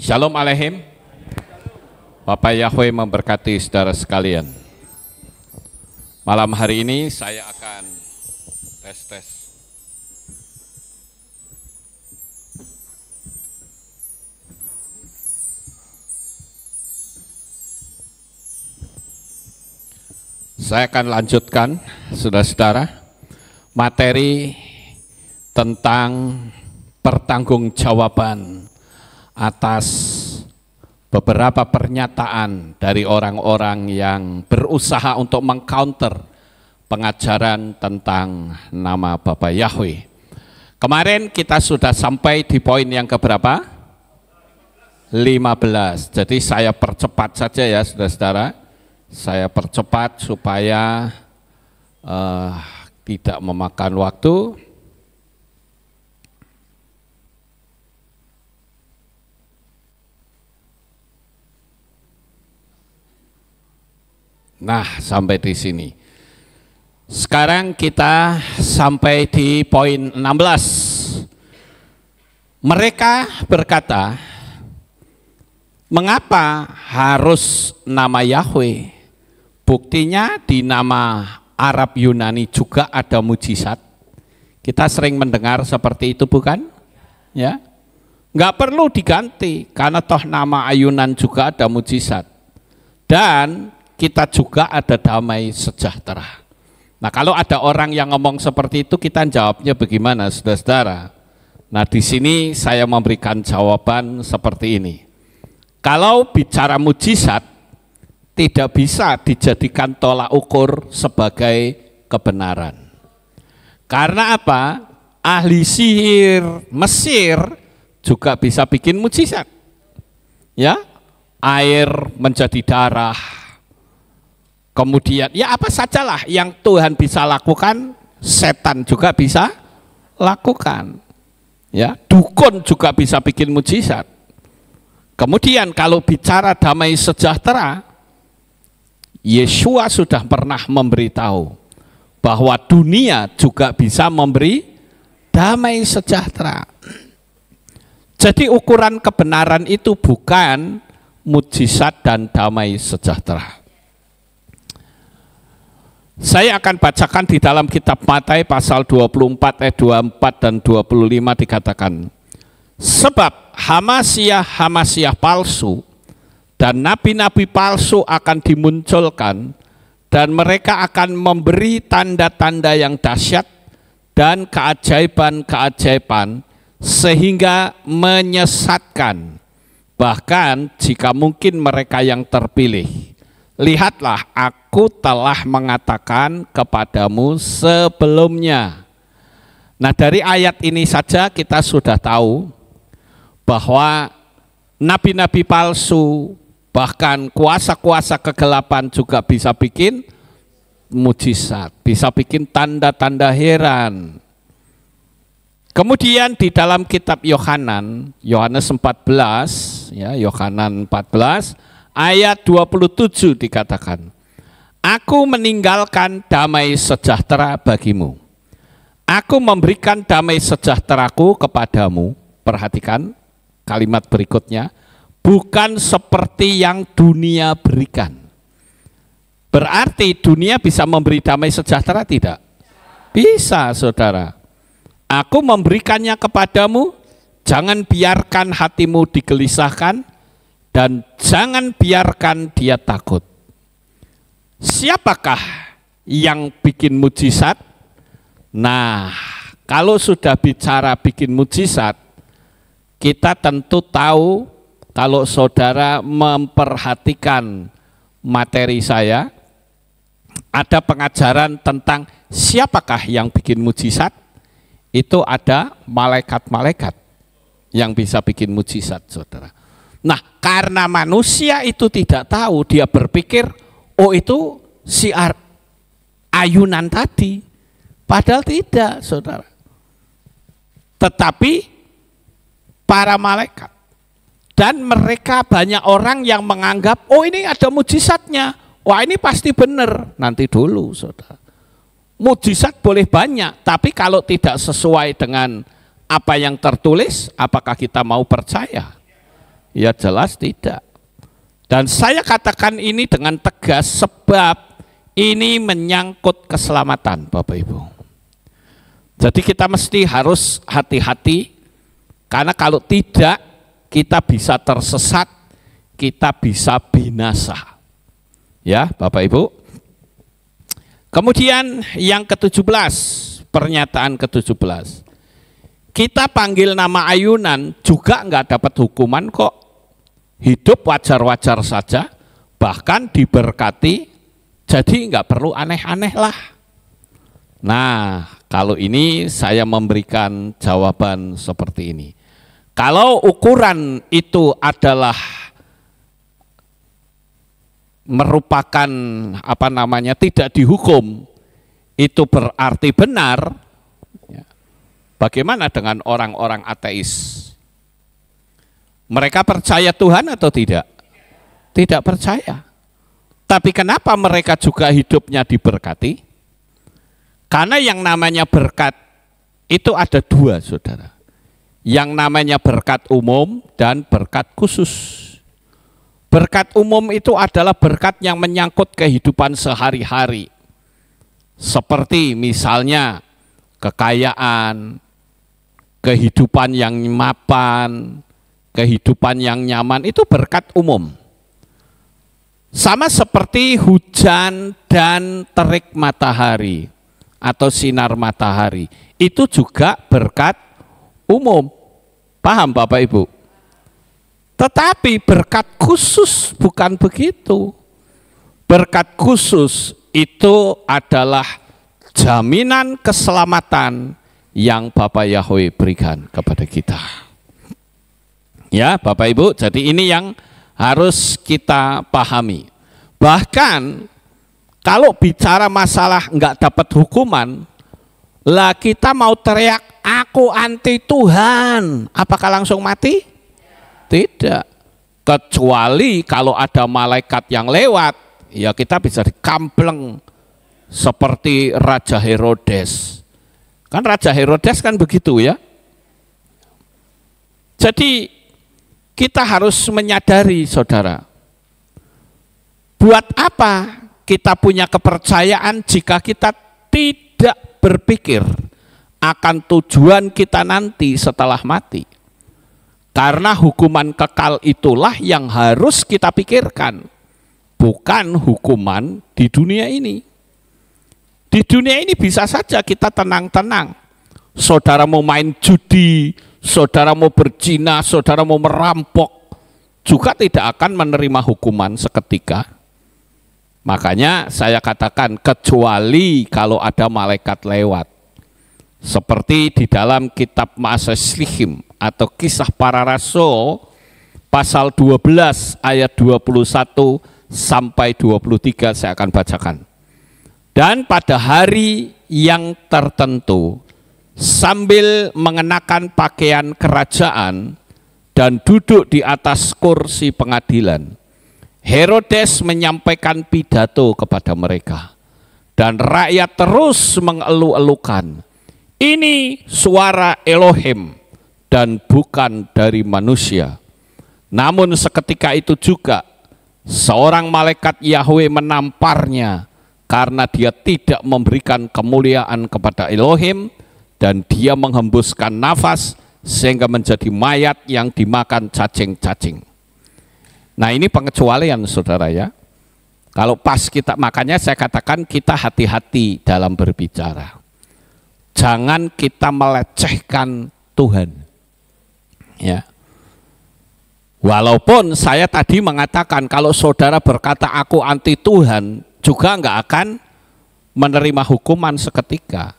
Shalom Aleihim. Bapak Yahweh memberkati saudara sekalian. Malam hari ini saya akan tes. Saya akan lanjutkan, saudara-saudara, materi tentang pertanggungjawaban atas beberapa pernyataan dari orang-orang yang berusaha untuk mengcounter pengajaran tentang nama Bapa Yahweh. Kemarin kita sudah sampai di poin yang keberapa? 15. Jadi saya percepat saja ya saudara-saudara. Saya percepat supaya tidak memakan waktu. Nah, sampai di sini. Sekarang kita sampai di poin 16. Mereka berkata, mengapa harus nama Yahweh? Buktinya di nama Arab Yunani juga ada mujizat. Kita sering mendengar seperti itu, bukan? Ya, nggak perlu diganti karena toh nama Yunan juga ada mujizat. Dan kita juga ada damai sejahtera. Nah, kalau ada orang yang ngomong seperti itu, kita jawabnya bagaimana, saudara-saudara? Nah, di sini saya memberikan jawaban seperti ini. Kalau bicara mujizat, tidak bisa dijadikan tolak ukur sebagai kebenaran. Karena apa? Ahli sihir Mesir juga bisa bikin mujizat. Ya, air menjadi darah. Kemudian ya apa sajalah yang Tuhan bisa lakukan, setan juga bisa lakukan. Ya, dukun juga bisa bikin mujizat. Kemudian kalau bicara damai sejahtera, Yesua sudah pernah memberitahu bahwa dunia juga bisa memberi damai sejahtera. Jadi ukuran kebenaran itu bukan mujizat dan damai sejahtera. Saya akan bacakan di dalam kitab Matius pasal 24 ayat 24 dan 25 dikatakan, sebab Hamasiah palsu dan nabi-nabi palsu akan dimunculkan dan mereka akan memberi tanda-tanda yang dahsyat dan keajaiban-keajaiban sehingga menyesatkan, bahkan jika mungkin mereka yang terpilih. Lihatlah, aku telah mengatakan kepadamu sebelumnya. Nah, dari ayat ini saja kita sudah tahu bahwa nabi-nabi palsu, bahkan kuasa-kuasa kegelapan juga bisa bikin mujizat, bisa bikin tanda-tanda heran. Kemudian di dalam kitab Yohanes 14, ya, Yohanan 14 ayat 27 dikatakan, aku meninggalkan damai sejahtera bagimu. Aku memberikan damai sejahteraku kepadamu. Perhatikan kalimat berikutnya, bukan seperti yang dunia berikan. Berarti dunia bisa memberi damai sejahtera tidak? Bisa, saudara. Aku memberikannya kepadamu, jangan biarkan hatimu digelisahkan, dan jangan biarkan dia takut. Siapakah yang bikin mujizat? Nah, kalau sudah bicara bikin mujizat, kita tentu tahu, kalau saudara memperhatikan materi saya, ada pengajaran tentang siapakah yang bikin mujizat. Itu ada malaikat-malaikat yang bisa bikin mujizat, saudara. Nah, karena manusia itu tidak tahu, dia berpikir, oh itu si ayunan tadi. Padahal tidak, saudara. Tetapi para malaikat. Dan mereka banyak orang yang menganggap, oh ini ada mujizatnya. Wah ini pasti benar. Nanti dulu, saudara. Mujizat boleh banyak, tapi kalau tidak sesuai dengan apa yang tertulis, apakah kita mau percaya? Ya jelas tidak. Dan saya katakan ini dengan tegas sebab ini menyangkut keselamatan Bapak Ibu. Jadi kita mesti harus hati-hati, karena kalau tidak kita bisa tersesat, kita bisa binasa. Ya Bapak Ibu. Kemudian yang ke-17, pernyataan ke-17. Kita panggil nama ayunan juga enggak dapat hukuman kok. Hidup wajar-wajar saja, bahkan diberkati, jadi enggak perlu aneh-aneh lah. Nah, kalau ini saya memberikan jawaban seperti ini. Kalau ukuran itu adalah merupakan tidak dihukum, itu berarti benar. Bagaimana dengan orang-orang ateis? Mereka percaya Tuhan atau tidak? Tidak percaya. Tapi kenapa mereka juga hidupnya diberkati? Karena yang namanya berkat itu ada dua, saudara. Yang namanya berkat umum dan berkat khusus. Berkat umum itu adalah berkat yang menyangkut kehidupan sehari-hari. Seperti misalnya kekayaan, kehidupan yang mapan, kehidupan yang nyaman, itu berkat umum. Sama seperti hujan dan terik matahari atau sinar matahari, itu juga berkat umum. Paham Bapak Ibu? Tetapi berkat khusus bukan begitu. Berkat khusus itu adalah jaminan keselamatan yang Bapak Yahweh berikan kepada kita. Ya Bapak Ibu, jadi ini yang harus kita pahami. Bahkan kalau bicara masalah enggak dapat hukuman, lah kita mau teriak aku anti Tuhan, apakah langsung mati? Tidak. Kecuali kalau ada malaikat yang lewat, ya kita bisa dikampleng seperti Raja Herodes. Kan Raja Herodes kan begitu ya. Jadi kita harus menyadari saudara, buat apa kita punya kepercayaan jika kita tidak berpikir akan tujuan kita nanti setelah mati. Karena hukuman kekal itulah yang harus kita pikirkan, bukan hukuman di dunia ini. Di dunia ini bisa saja kita tenang-tenang. Saudara mau main judi, saudara mau berzina, saudara mau merampok, juga tidak akan menerima hukuman seketika. Makanya saya katakan kecuali kalau ada malaikat lewat. Seperti di dalam kitab Maaseslihim atau Kisah Para Rasul pasal 12 ayat 21 sampai 23 saya akan bacakan. Dan pada hari yang tertentu, sambil mengenakan pakaian kerajaan dan duduk di atas kursi pengadilan, Herodes menyampaikan pidato kepada mereka, dan rakyat terus mengeluh-elukan, ini suara Elohim dan bukan dari manusia. Namun seketika itu juga seorang malaikat Yahweh menamparnya karena dia tidak memberikan kemuliaan kepada Elohim, dan dia menghembuskan nafas sehingga menjadi mayat yang dimakan cacing-cacing. Nah ini pengecualian saudara ya. Kalau pas kita, makanya saya katakan kita hati-hati dalam berbicara. Jangan kita melecehkan Tuhan. Ya. Walaupun saya tadi mengatakan kalau saudara berkata aku anti Tuhan, juga enggak akan menerima hukuman seketika.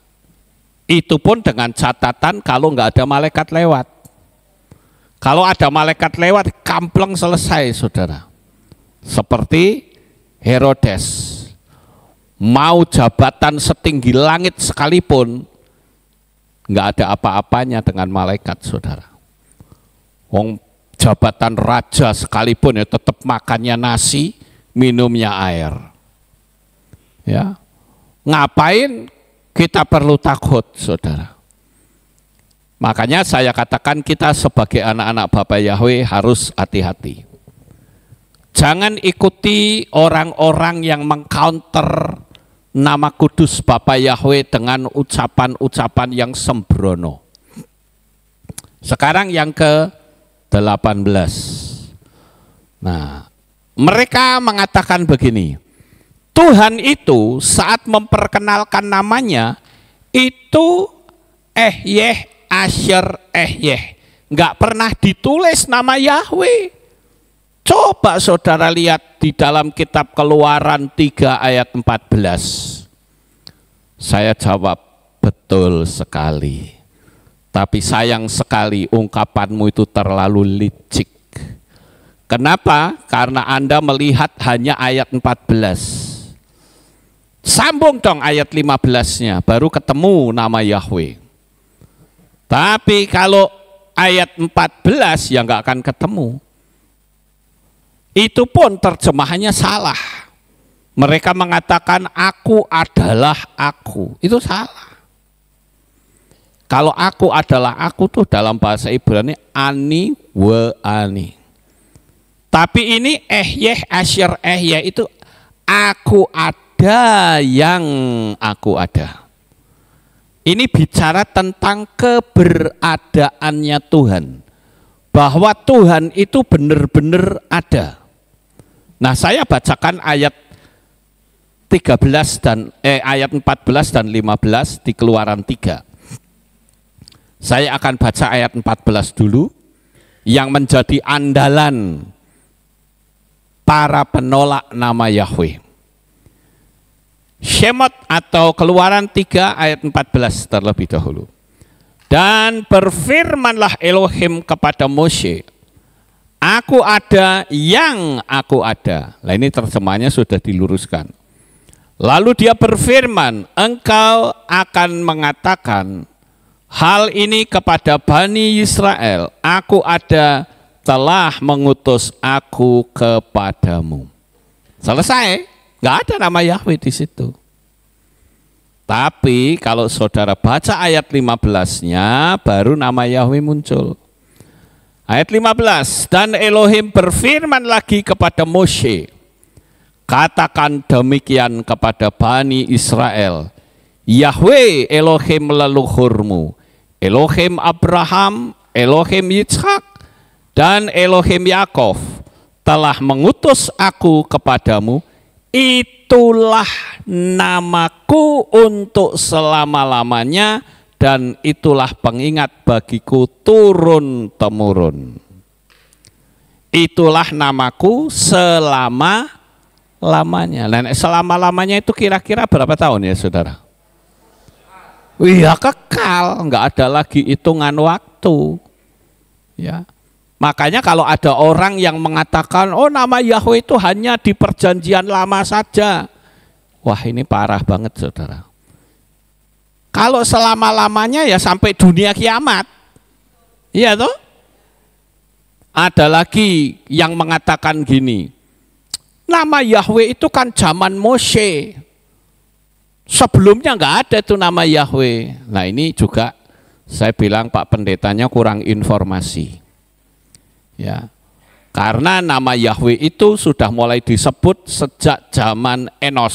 Itu pun dengan catatan kalau enggak ada malaikat lewat. Kalau ada malaikat lewat, kampleng selesai saudara. Seperti Herodes, mau jabatan setinggi langit sekalipun, enggak ada apa-apanya dengan malaikat saudara. Wong jabatan raja sekalipun ya tetap makannya nasi, minumnya air. Ya, ngapain kita perlu takut saudara? Makanya saya katakan kita sebagai anak-anak Bapa Yahweh harus hati-hati. Jangan ikuti orang-orang yang mengcounter nama kudus Bapa Yahweh dengan ucapan-ucapan yang sembrono. Sekarang yang ke-18. Nah, mereka mengatakan begini, Tuhan itu saat memperkenalkan namanya itu Ehyeh Asher Ehyeh, nggak pernah ditulis nama Yahweh. Coba saudara lihat di dalam kitab Keluaran 3 ayat 14. Saya jawab, betul sekali. Tapi sayang sekali ungkapanmu itu terlalu licik. Kenapa? Karena Anda melihat hanya ayat 14. Sambung dong ayat 15-nya, baru ketemu nama Yahweh. Tapi kalau ayat 14 ya nggak akan ketemu. Itu pun terjemahannya salah. Mereka mengatakan aku adalah aku. Itu salah. Kalau aku adalah aku tuh dalam bahasa Ibrani ani wa ani. Tapi ini Ehyeh Asher Ehyeh itu aku ada yang aku ada. Ini bicara tentang keberadaannya Tuhan. Bahwa Tuhan itu benar-benar ada. Nah, saya bacakan ayat 14 dan 15 di Keluaran 3. Saya akan baca ayat 14 dulu yang menjadi andalan para penolak nama Yahweh. Shemot atau Keluaran 3 ayat 14 terlebih dahulu. Dan berfirmanlah Elohim kepada Moshe, aku ada yang aku ada. Nah, ini terjemahannya sudah diluruskan. Lalu dia berfirman, engkau akan mengatakan hal ini kepada Bani Israel, aku ada telah mengutus aku kepadamu. Selesai. Nggak ada nama Yahweh di situ. Tapi kalau saudara baca ayat 15-nya, baru nama Yahweh muncul. Ayat 15, dan Elohim berfirman lagi kepada Moshe, katakan demikian kepada Bani Israel, Yahweh Elohim leluhurmu, Elohim Abraham, Elohim Yitzhak, dan Elohim Yakov telah mengutus aku kepadamu. Itulah namaku untuk selama-lamanya dan itulah pengingat bagiku turun-temurun. Itulah namaku selama-lamanya. Dan selama-lamanya itu kira-kira berapa tahun ya saudara? Iya kekal, nggak ada lagi hitungan waktu. Ya. Makanya kalau ada orang yang mengatakan, oh nama Yahweh itu hanya di perjanjian lama saja. Wah ini parah banget saudara. Kalau selama-lamanya ya sampai dunia kiamat. Iya toh? Ada lagi yang mengatakan gini, nama Yahweh itu kan zaman Moshe. Sebelumnya nggak ada itu nama Yahweh. Nah ini juga saya bilang Pak Pendetanya kurang informasi. Ya, karena nama Yahweh itu sudah mulai disebut sejak zaman Enos.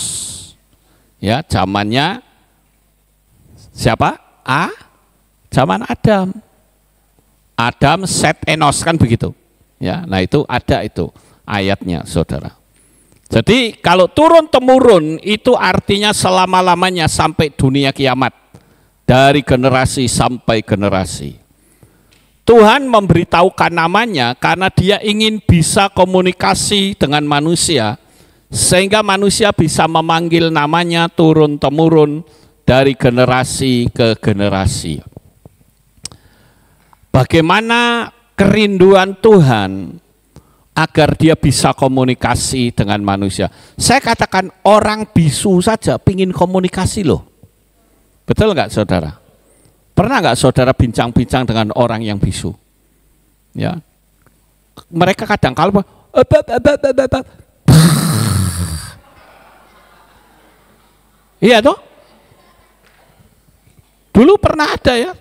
Ya, zamannya siapa? Zaman Adam. Adam, Set, Enos kan begitu. Ya, nah itu ada itu ayatnya, saudara. Jadi kalau turun temurun itu artinya selama-lamanya sampai dunia kiamat, dari generasi sampai generasi. Tuhan memberitahukan namanya karena dia ingin bisa komunikasi dengan manusia, sehingga manusia bisa memanggil namanya turun-temurun dari generasi ke generasi. Bagaimana kerinduan Tuhan agar dia bisa komunikasi dengan manusia. Saya katakan orang bisu saja pingin komunikasi loh. Betul nggak saudara? Pernah nggak saudara bincang-bincang dengan orang yang bisu? Ya, mereka kadang kalau iya toh? Dulu pernah ada ya,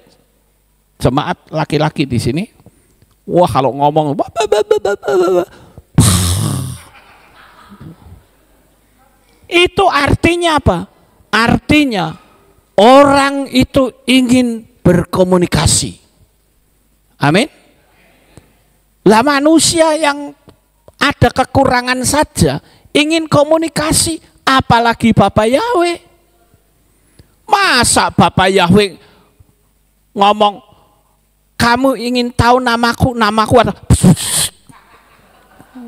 jemaat laki-laki di sini, wah kalau ngomong, itu artinya apa? Artinya orang itu ingin berkomunikasi. Amin. Lah manusia yang ada kekurangan saja ingin komunikasi, apalagi Bapak Yahweh. Masa Bapak Yahweh ngomong, kamu ingin tahu namaku, namaku ada.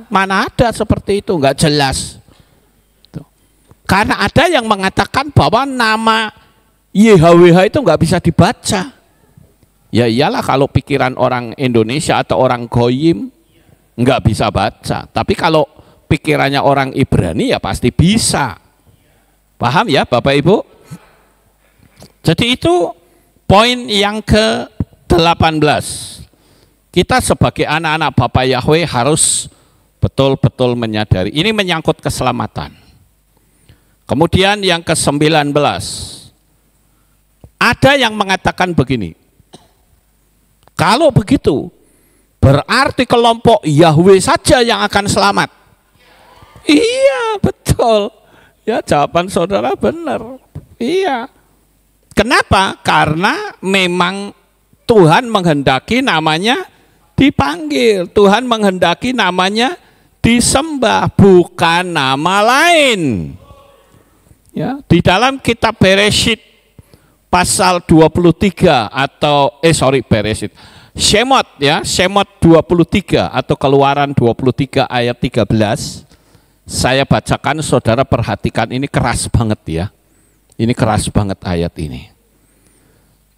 Mana ada seperti itu, nggak jelas. Karena ada yang mengatakan bahwa nama YHWH itu nggak bisa dibaca. Ya iyalah kalau pikiran orang Indonesia atau orang Goyim nggak bisa baca. Tapi kalau pikirannya orang Ibrani ya pasti bisa. Paham ya Bapak Ibu? Jadi itu poin yang ke-18. Kita sebagai anak-anak Bapak Yahweh harus betul-betul menyadari. Ini menyangkut keselamatan. Kemudian yang ke-19. Ada yang mengatakan begini. Kalau begitu, berarti kelompok Yahweh saja yang akan selamat. Iya, betul. Ya, jawaban saudara benar. Iya. Kenapa? Karena memang Tuhan menghendaki namanya dipanggil. Tuhan menghendaki namanya disembah, bukan nama lain. Ya, di dalam kitab Bereshit pasal 23 atau Bereshit. Shemot ya, Shemot 23 atau Keluaran 23 ayat 13. Saya bacakan, saudara perhatikan, ini keras banget ya. Ini keras banget ayat ini.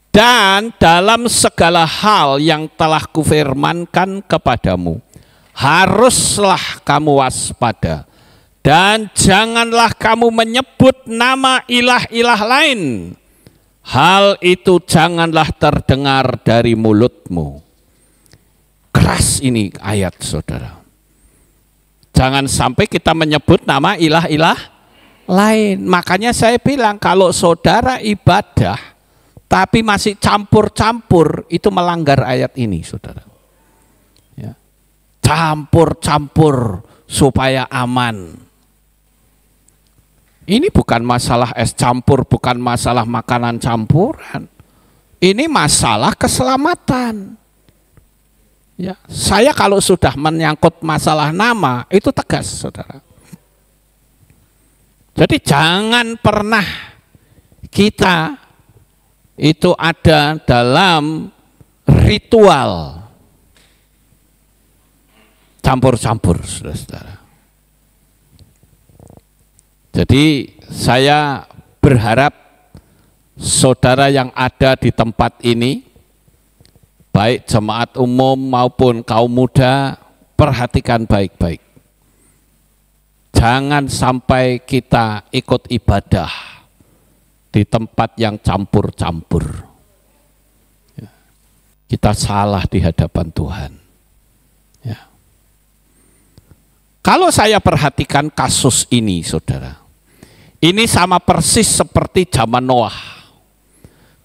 Dan dalam segala hal yang telah kufirmankan kepadamu, haruslah kamu waspada. Dan janganlah kamu menyebut nama ilah-ilah lain. Hal itu janganlah terdengar dari mulutmu. Keras ini ayat saudara. Jangan sampai kita menyebut nama ilah-ilah lain. Makanya saya bilang kalau saudara ibadah tapi masih campur-campur, itu melanggar ayat ini saudara. Ya. Campur-campur supaya aman. Ini bukan masalah es campur, bukan masalah makanan campuran. Ini masalah keselamatan. Ya, saya kalau sudah menyangkut masalah nama, itu tegas, saudara. Jadi jangan pernah kita itu ada dalam ritual campur-campur, saudara-saudara. Jadi saya berharap saudara yang ada di tempat ini, baik jemaat umum maupun kaum muda, perhatikan baik-baik. Jangan sampai kita ikut ibadah di tempat yang campur-campur. Kita salah di hadapan Tuhan. Ya. Kalau saya perhatikan kasus ini, saudara, ini sama persis seperti zaman Noah.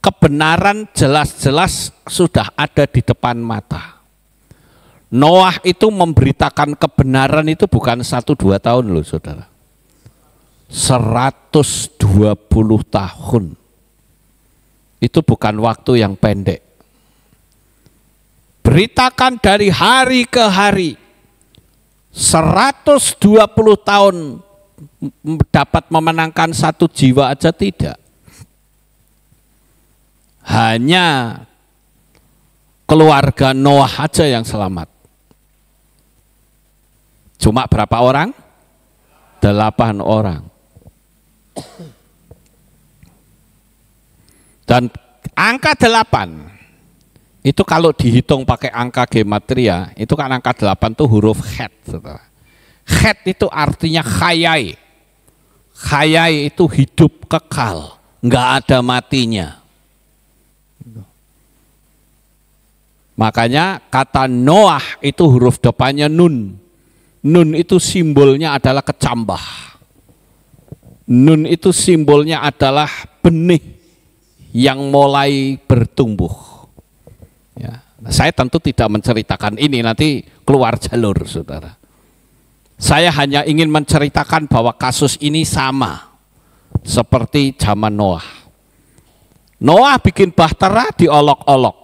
Kebenaran jelas-jelas sudah ada di depan mata. Noah itu memberitakan kebenaran itu bukan 1-2 tahun loh saudara. 120 tahun. Itu bukan waktu yang pendek. Beritakan dari hari ke hari. 120 tahun dapat memenangkan 1 jiwa aja tidak. Hanya keluarga Noah aja yang selamat. Cuma berapa orang? 8 orang. Dan angka 8 itu kalau dihitung pakai angka gematria, itu kan angka 8 itu huruf Het. Het itu artinya khayai. Khayai itu hidup kekal, nggak ada matinya. Makanya kata Noah itu huruf depannya nun. Nun itu simbolnya adalah kecambah. Nun itu simbolnya adalah benih yang mulai bertumbuh. Ya. Saya tentu tidak menceritakan ini, nanti keluar jalur, saudara. Saya hanya ingin menceritakan bahwa kasus ini sama seperti zaman Noah. Noah bikin bahtera, diolok-olok,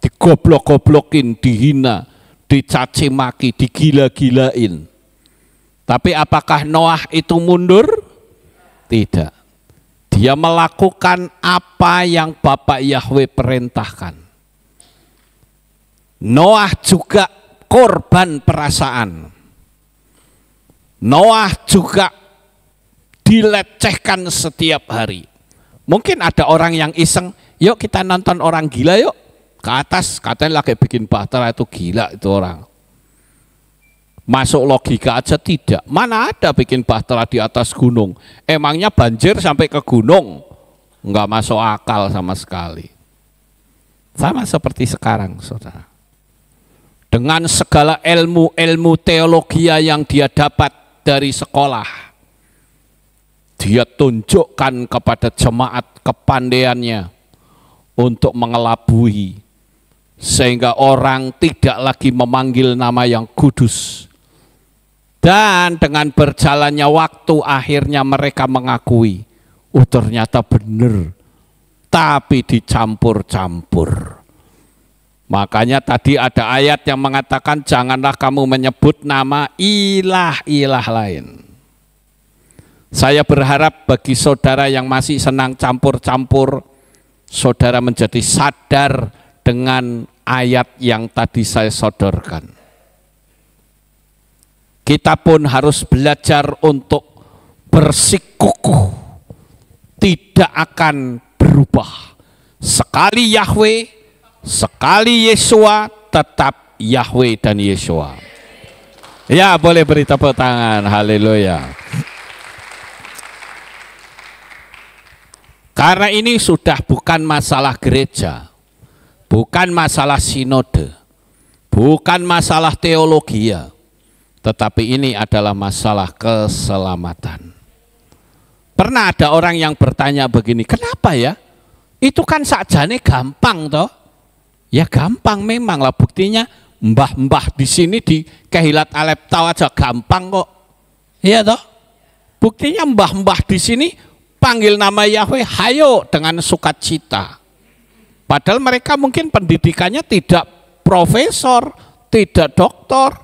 digoblok-goblokin, dihina, dicaci maki, digila-gilain. Tapi apakah Noah itu mundur? Tidak. Dia melakukan apa yang Bapak Yahweh perintahkan. Noah juga korban perasaan. Noah juga dilecehkan setiap hari. Mungkin ada orang yang iseng, yuk kita nonton orang gila yuk. Ke atas, katanya lagi bikin bahtera, itu gila itu orang. Masuk logika aja tidak. Mana ada bikin bahtera di atas gunung. Emangnya banjir sampai ke gunung? Enggak masuk akal sama sekali. Sama seperti sekarang, saudara. Dengan segala ilmu teologi yang dia dapat dari sekolah, dia tunjukkan kepada jemaat kepandaiannya untuk mengelabui, sehingga orang tidak lagi memanggil nama yang kudus. Dan dengan berjalannya waktu akhirnya mereka mengakui, oh ternyata benar, tapi dicampur-campur. Makanya tadi ada ayat yang mengatakan janganlah kamu menyebut nama ilah-ilah lain. Saya berharap bagi saudara yang masih senang campur-campur, saudara menjadi sadar dengan ayat yang tadi saya sodorkan. Kita pun harus belajar untuk bersikukuh, tidak akan berubah. Sekali Yahweh, sekali Yeshua, tetap Yahweh dan Yeshua. Ya, boleh beri tepuk tangan, haleluya. Karena ini sudah bukan masalah gereja, bukan masalah sinode, bukan masalah teologi, tetapi ini adalah masalah keselamatan. Pernah ada orang yang bertanya begini, kenapa ya? Itu kan sakjane gampang toh? Ya gampang memang lah, buktinya mbah-mbah di sini di Kehilat Alep Tau aja gampang kok. Iya toh? Buktinya mbah-mbah di sini panggil nama Yahweh hayo dengan sukacita. Padahal mereka mungkin pendidikannya tidak profesor, tidak doktor.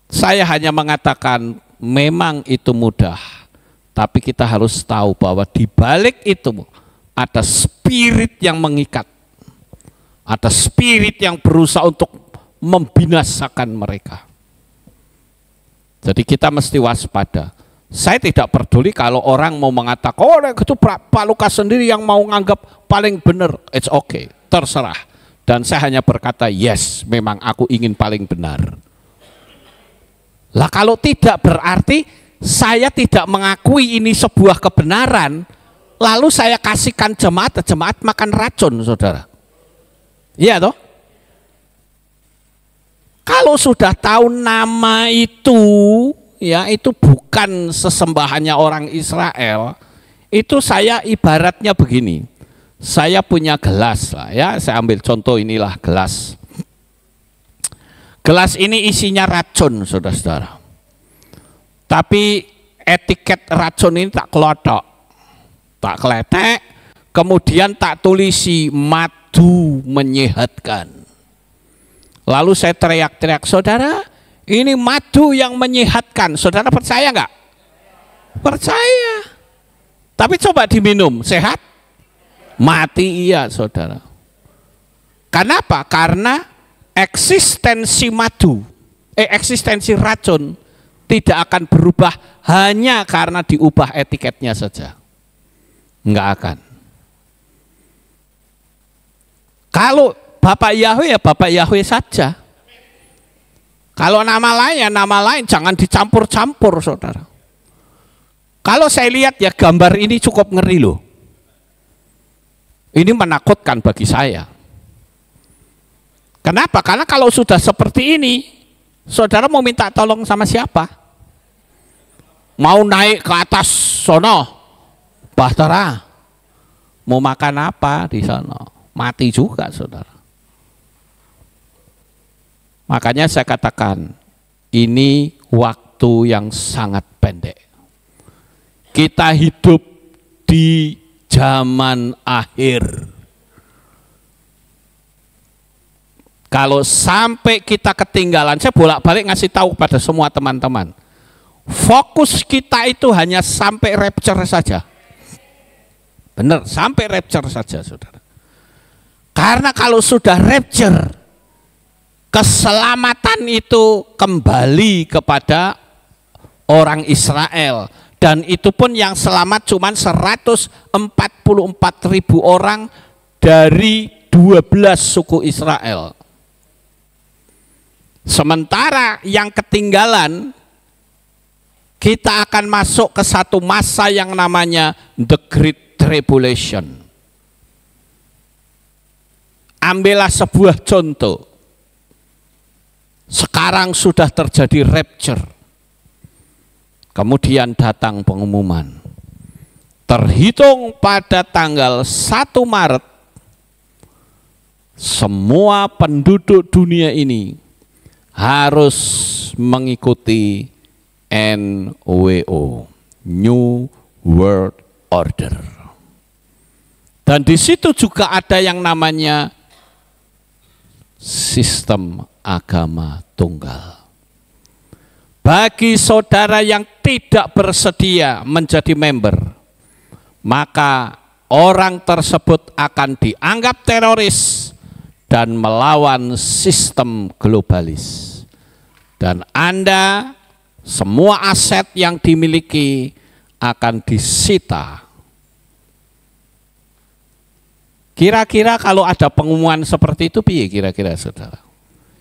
Saya hanya mengatakan memang itu mudah, tapi kita harus tahu bahwa di balik itu ada spirit yang mengikat. Ada spirit yang berusaha untuk membinasakan mereka. Jadi kita mesti waspada. Saya tidak peduli kalau orang mau mengatakan, oh itu Pak Lukas sendiri yang mau nganggap paling benar. It's okay, terserah. Dan saya hanya berkata, yes, memang aku ingin paling benar. Lah kalau tidak berarti saya tidak mengakui ini sebuah kebenaran, lalu saya kasihkan jemaat makan racun, saudara. Iya toh? Kalau sudah tahu nama itu, ya itu bukan sesembahannya orang Israel, itu saya ibaratnya begini. Saya punya gelas lah ya, saya ambil contoh inilah gelas. Gelas ini isinya racun, saudara-saudara. Tapi etiket racun ini tak kelotok, tak kletek, kemudian tak tulisi madu menyehatkan. Lalu saya teriak-teriak, saudara, ini madu yang menyehatkan. Saudara percaya nggak? Percaya. Tapi coba diminum, sehat? Mati iya, saudara. Kenapa? Karena eksistensi madu, eksistensi racun tidak akan berubah hanya karena diubah etiketnya saja. Enggak akan. Kalau Bapak Yahweh ya Bapak Yahweh saja. Kalau nama lain ya nama lain, jangan dicampur-campur, saudara. Kalau saya lihat ya gambar ini cukup ngeri loh. Ini menakutkan bagi saya. Kenapa? Karena kalau sudah seperti ini, saudara mau minta tolong sama siapa? Mau naik ke atas sono, bahtera, mau makan apa di sana? mati juga saudara. Makanya saya katakan ini waktu yang sangat pendek. Kita hidup di zaman akhir. Kalau sampai kita ketinggalan, saya bolak-balik ngasih tahu pada semua teman-teman, fokus kita itu hanya sampai rapture saja. Benar, sampai rapture saja saudara. Karena kalau sudah rapture, keselamatan itu kembali kepada orang Israel, dan itu pun yang selamat cuma 144.000 orang dari 12 suku Israel. Sementara yang ketinggalan, kita akan masuk ke satu masa yang namanya The Great Tribulation. Ambillah sebuah contoh. Sekarang sudah terjadi rapture. Kemudian datang pengumuman. Terhitung pada tanggal 1 Maret, semua penduduk dunia ini harus mengikuti NWO, New World Order. Dan di situ juga ada yang namanya sistem agama tunggal. Bagi saudara yang tidak bersedia menjadi member, maka orang tersebut akan dianggap teroris dan melawan sistem globalis. Dan Anda, semua aset yang dimiliki akan disita. Kira-kira kalau ada pengumuman seperti itu, piye kira-kira saudara?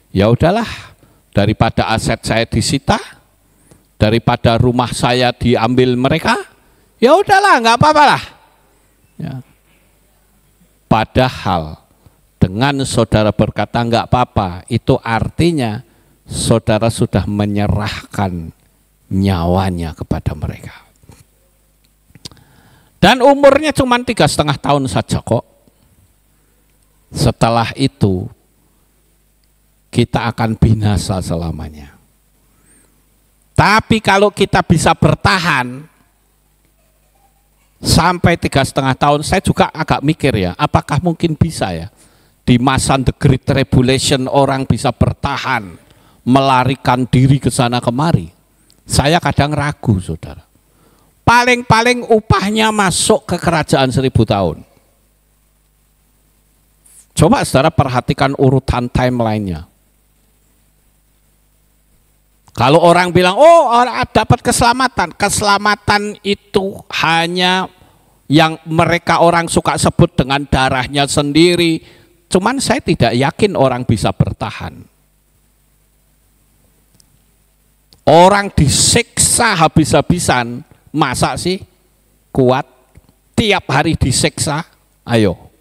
Ya udahlah, daripada aset saya disita, daripada rumah saya diambil mereka, ya udahlah, nggak apa-apa lah. Ya. Padahal dengan saudara berkata nggak apa-apa, itu artinya saudara sudah menyerahkan nyawanya kepada mereka. Dan umurnya cuma 3,5 tahun saja kok. Setelah itu kita akan binasa selamanya. Tapi kalau kita bisa bertahan sampai 3,5 tahun, saya juga agak mikir ya, apakah mungkin bisa ya di masa The Great Tribulation orang bisa bertahan, melarikan diri ke sana kemari. Saya kadang ragu saudara. Paling-paling upahnya masuk ke kerajaan 1000 tahun. Coba saudara perhatikan urutan timeline-nya. Kalau orang bilang, oh orang dapat keselamatan. Keselamatan itu hanya yang mereka orang suka sebut dengan darahnya sendiri. Cuman saya tidak yakin orang bisa bertahan. Orang disiksa habis-habisan, masa sih kuat? Tiap hari disiksa, ayo.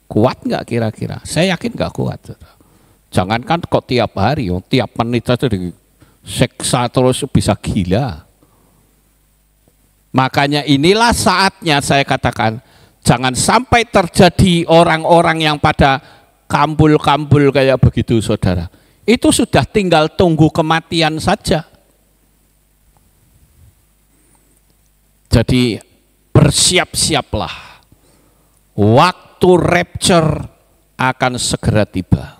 Kuat nggak kira-kira? Saya yakin nggak kuat. Jangankan kok tiap hari, tiap menit saja disiksa terus bisa gila. Makanya inilah saatnya saya katakan, jangan sampai terjadi orang-orang yang pada kambul-kambul kayak begitu saudara. Itu sudah tinggal tunggu kematian saja. Jadi bersiap-siaplah. Waktu rapture akan segera tiba.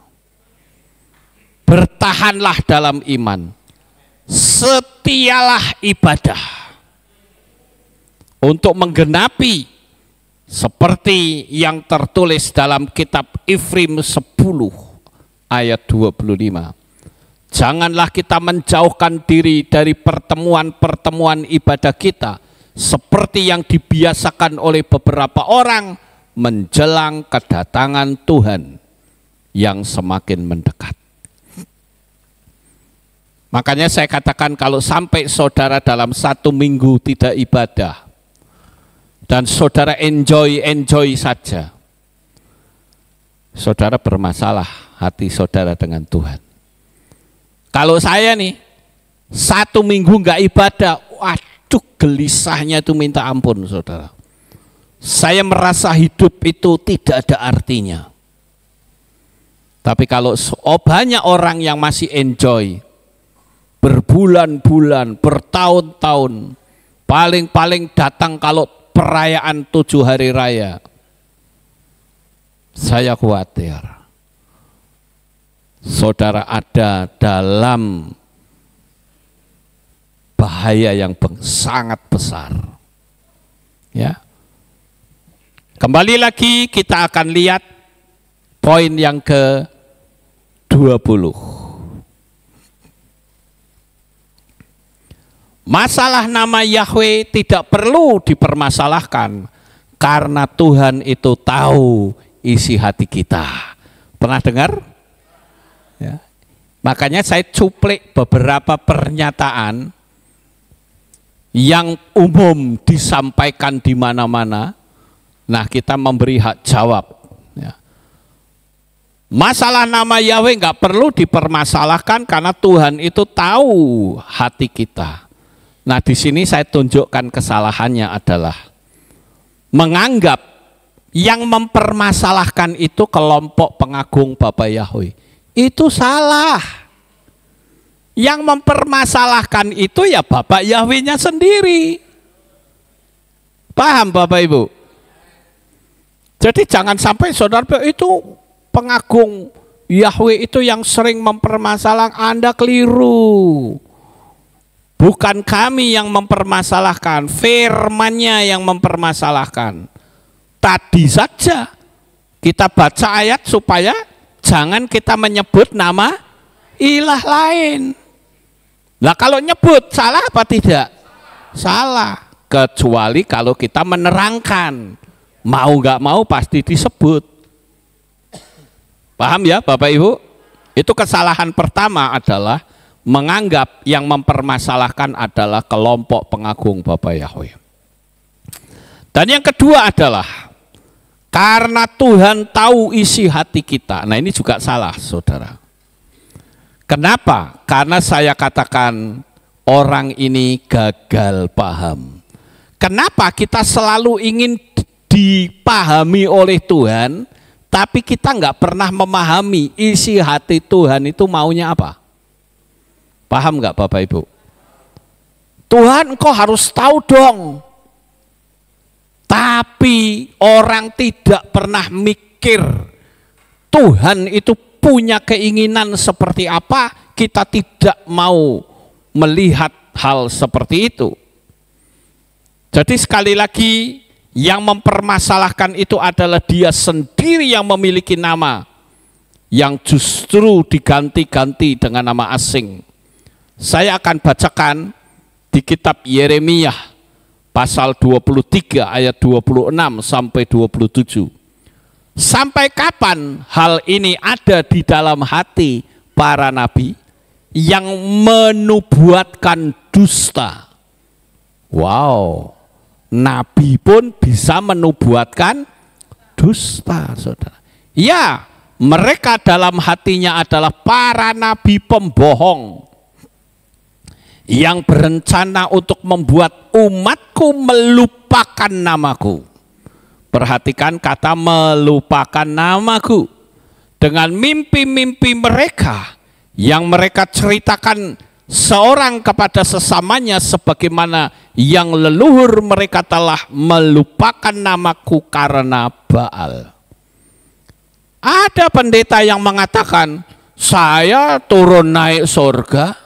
Bertahanlah dalam iman. Setialah ibadah. Untuk menggenapi seperti yang tertulis dalam kitab Ifrim 10 ayat 25. Janganlah kita menjauhkan diri dari pertemuan-pertemuan ibadah kita seperti yang dibiasakan oleh beberapa orang menjelang kedatangan Tuhan yang semakin mendekat. Makanya saya katakan kalau sampai saudara dalam 1 minggu tidak ibadah dan saudara enjoy saja, saudara bermasalah hati saudara dengan Tuhan. Kalau saya nih 1 minggu nggak ibadah, waduh gelisahnya itu minta ampun saudara. Saya merasa hidup itu tidak ada artinya. Tapi kalau banyak orang yang masih enjoy berbulan-bulan, bertahun-tahun, paling-paling datang kalau perayaan 7 hari raya, saya khawatir saudara ada dalam bahaya yang sangat besar. Ya. Kembali lagi kita akan lihat poin yang ke-20. Masalah nama Yahweh tidak perlu dipermasalahkan karena Tuhan itu tahu isi hati kita. Pernah dengar? Ya. Makanya saya cuplik beberapa pernyataan yang umum disampaikan di mana-mana. Nah, kita memberi hak jawab. Ya. Masalah nama Yahweh nggak perlu dipermasalahkan karena Tuhan itu tahu hati kita. Nah, di sini saya tunjukkan kesalahannya adalah menganggap yang mempermasalahkan itu kelompok pengagung Bapa Yahweh. Itu salah. Yang mempermasalahkan itu ya Bapak Yahweh-nya sendiri. Paham Bapak Ibu? Jadi jangan sampai saudara itu pengagung Yahweh itu yang sering mempermasalahkan. Anda keliru. Bukan kami yang mempermasalahkan, firman-Nya yang mempermasalahkan. Tadi saja kita baca ayat supaya jangan kita menyebut nama ilah lain. Nah, kalau nyebut salah apa tidak? Salah. Kecuali kalau kita menerangkan. Mau nggak mau pasti disebut. Paham ya Bapak Ibu? Itu kesalahan pertama adalah menganggap yang mempermasalahkan adalah kelompok pengagung Bapa Yahweh. Dan yang kedua adalah karena Tuhan tahu isi hati kita. Nah, ini juga salah saudara. Kenapa? Karena saya katakan orang ini gagal paham. Kenapa kita selalu ingin dipahami oleh Tuhan, tapi kita nggak pernah memahami isi hati Tuhan itu maunya apa? Paham nggak Bapak Ibu? Tuhan engkau harus tahu dong. Tapi orang tidak pernah mikir Tuhan itu punya keinginan seperti apa, kita tidak mau melihat hal seperti itu. Jadi sekali lagi yang mempermasalahkan itu adalah dia sendiri yang memiliki nama yang justru diganti-ganti dengan nama asing. Saya akan bacakan di kitab Yeremia pasal 23 ayat 26 sampai 27. Sampai kapan hal ini ada di dalam hati para nabi yang menubuatkan dusta? Wow, nabi pun bisa menubuatkan dusta, saudara. Ya, mereka dalam hatinya adalah para nabi pembohong yang berencana untuk membuat umatku melupakan namaku. Perhatikan kata melupakan namaku. Dengan mimpi-mimpi mereka yang mereka ceritakan seorang kepada sesamanya sebagaimana yang leluhur mereka telah melupakan namaku karena Baal. Ada pendeta yang mengatakan, saya turun naik surga.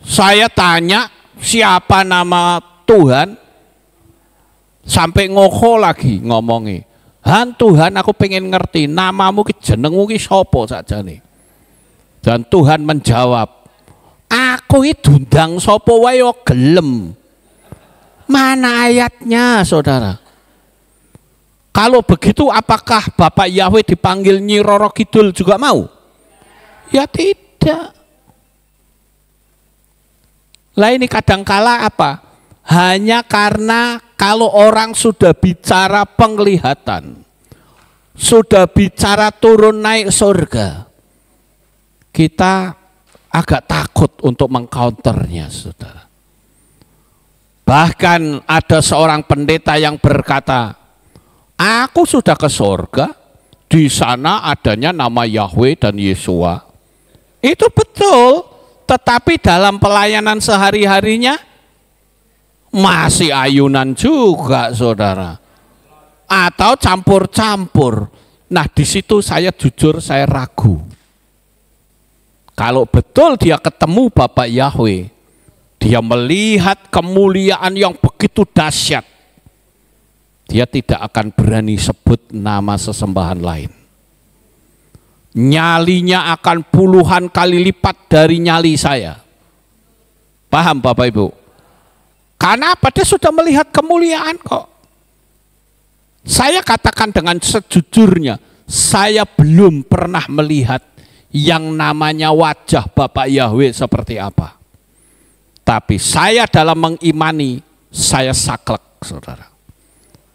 Saya tanya siapa nama Tuhan. Sampai ngoko lagi ngomongi. Han Tuhan, aku pengen ngerti namamu ki jenengmu ki sapa sakjane. Dan Tuhan menjawab, aku itu ndang sapa wae gelem. Mana ayatnya, saudara? Kalau begitu apakah Bapak Yahweh dipanggil Nyi Roro Kidul juga mau? Ya tidak. Lah ini kadangkala apa? Hanya karena kalau orang sudah bicara penglihatan, sudah bicara turun naik surga, kita agak takut untuk mengcounternya, saudara. Bahkan ada seorang pendeta yang berkata, aku sudah ke surga, di sana adanya nama Yahweh dan Yesua. Itu betul, tetapi dalam pelayanan sehari-harinya masih ayunan juga, saudara. Atau campur-campur. Nah, di situ saya jujur, saya ragu. Kalau betul dia ketemu Bapak Yahweh, dia melihat kemuliaan yang begitu dahsyat, dia tidak akan berani sebut nama sesembahan lain. Nyalinya akan puluhan kali lipat dari nyali saya. Paham Bapak Ibu? Karena apa? Dia sudah melihat kemuliaan kok. Saya katakan dengan sejujurnya, saya belum pernah melihat yang namanya wajah Bapak Yahweh seperti apa. Tapi saya dalam mengimani, saya saklek, saudara.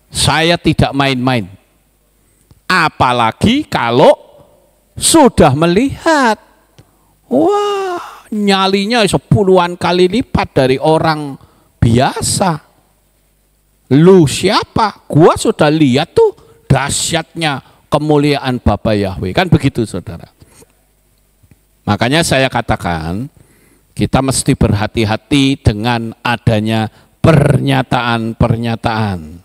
Saya tidak main-main. Apalagi kalau sudah melihat, wah, nyalinya sepuluhan kali lipat dari orang biasa. Lu siapa? Gua sudah lihat tuh dahsyatnya kemuliaan Bapa Yahweh. Kan begitu, saudara. Makanya saya katakan, kita mesti berhati-hati dengan adanya pernyataan-pernyataan.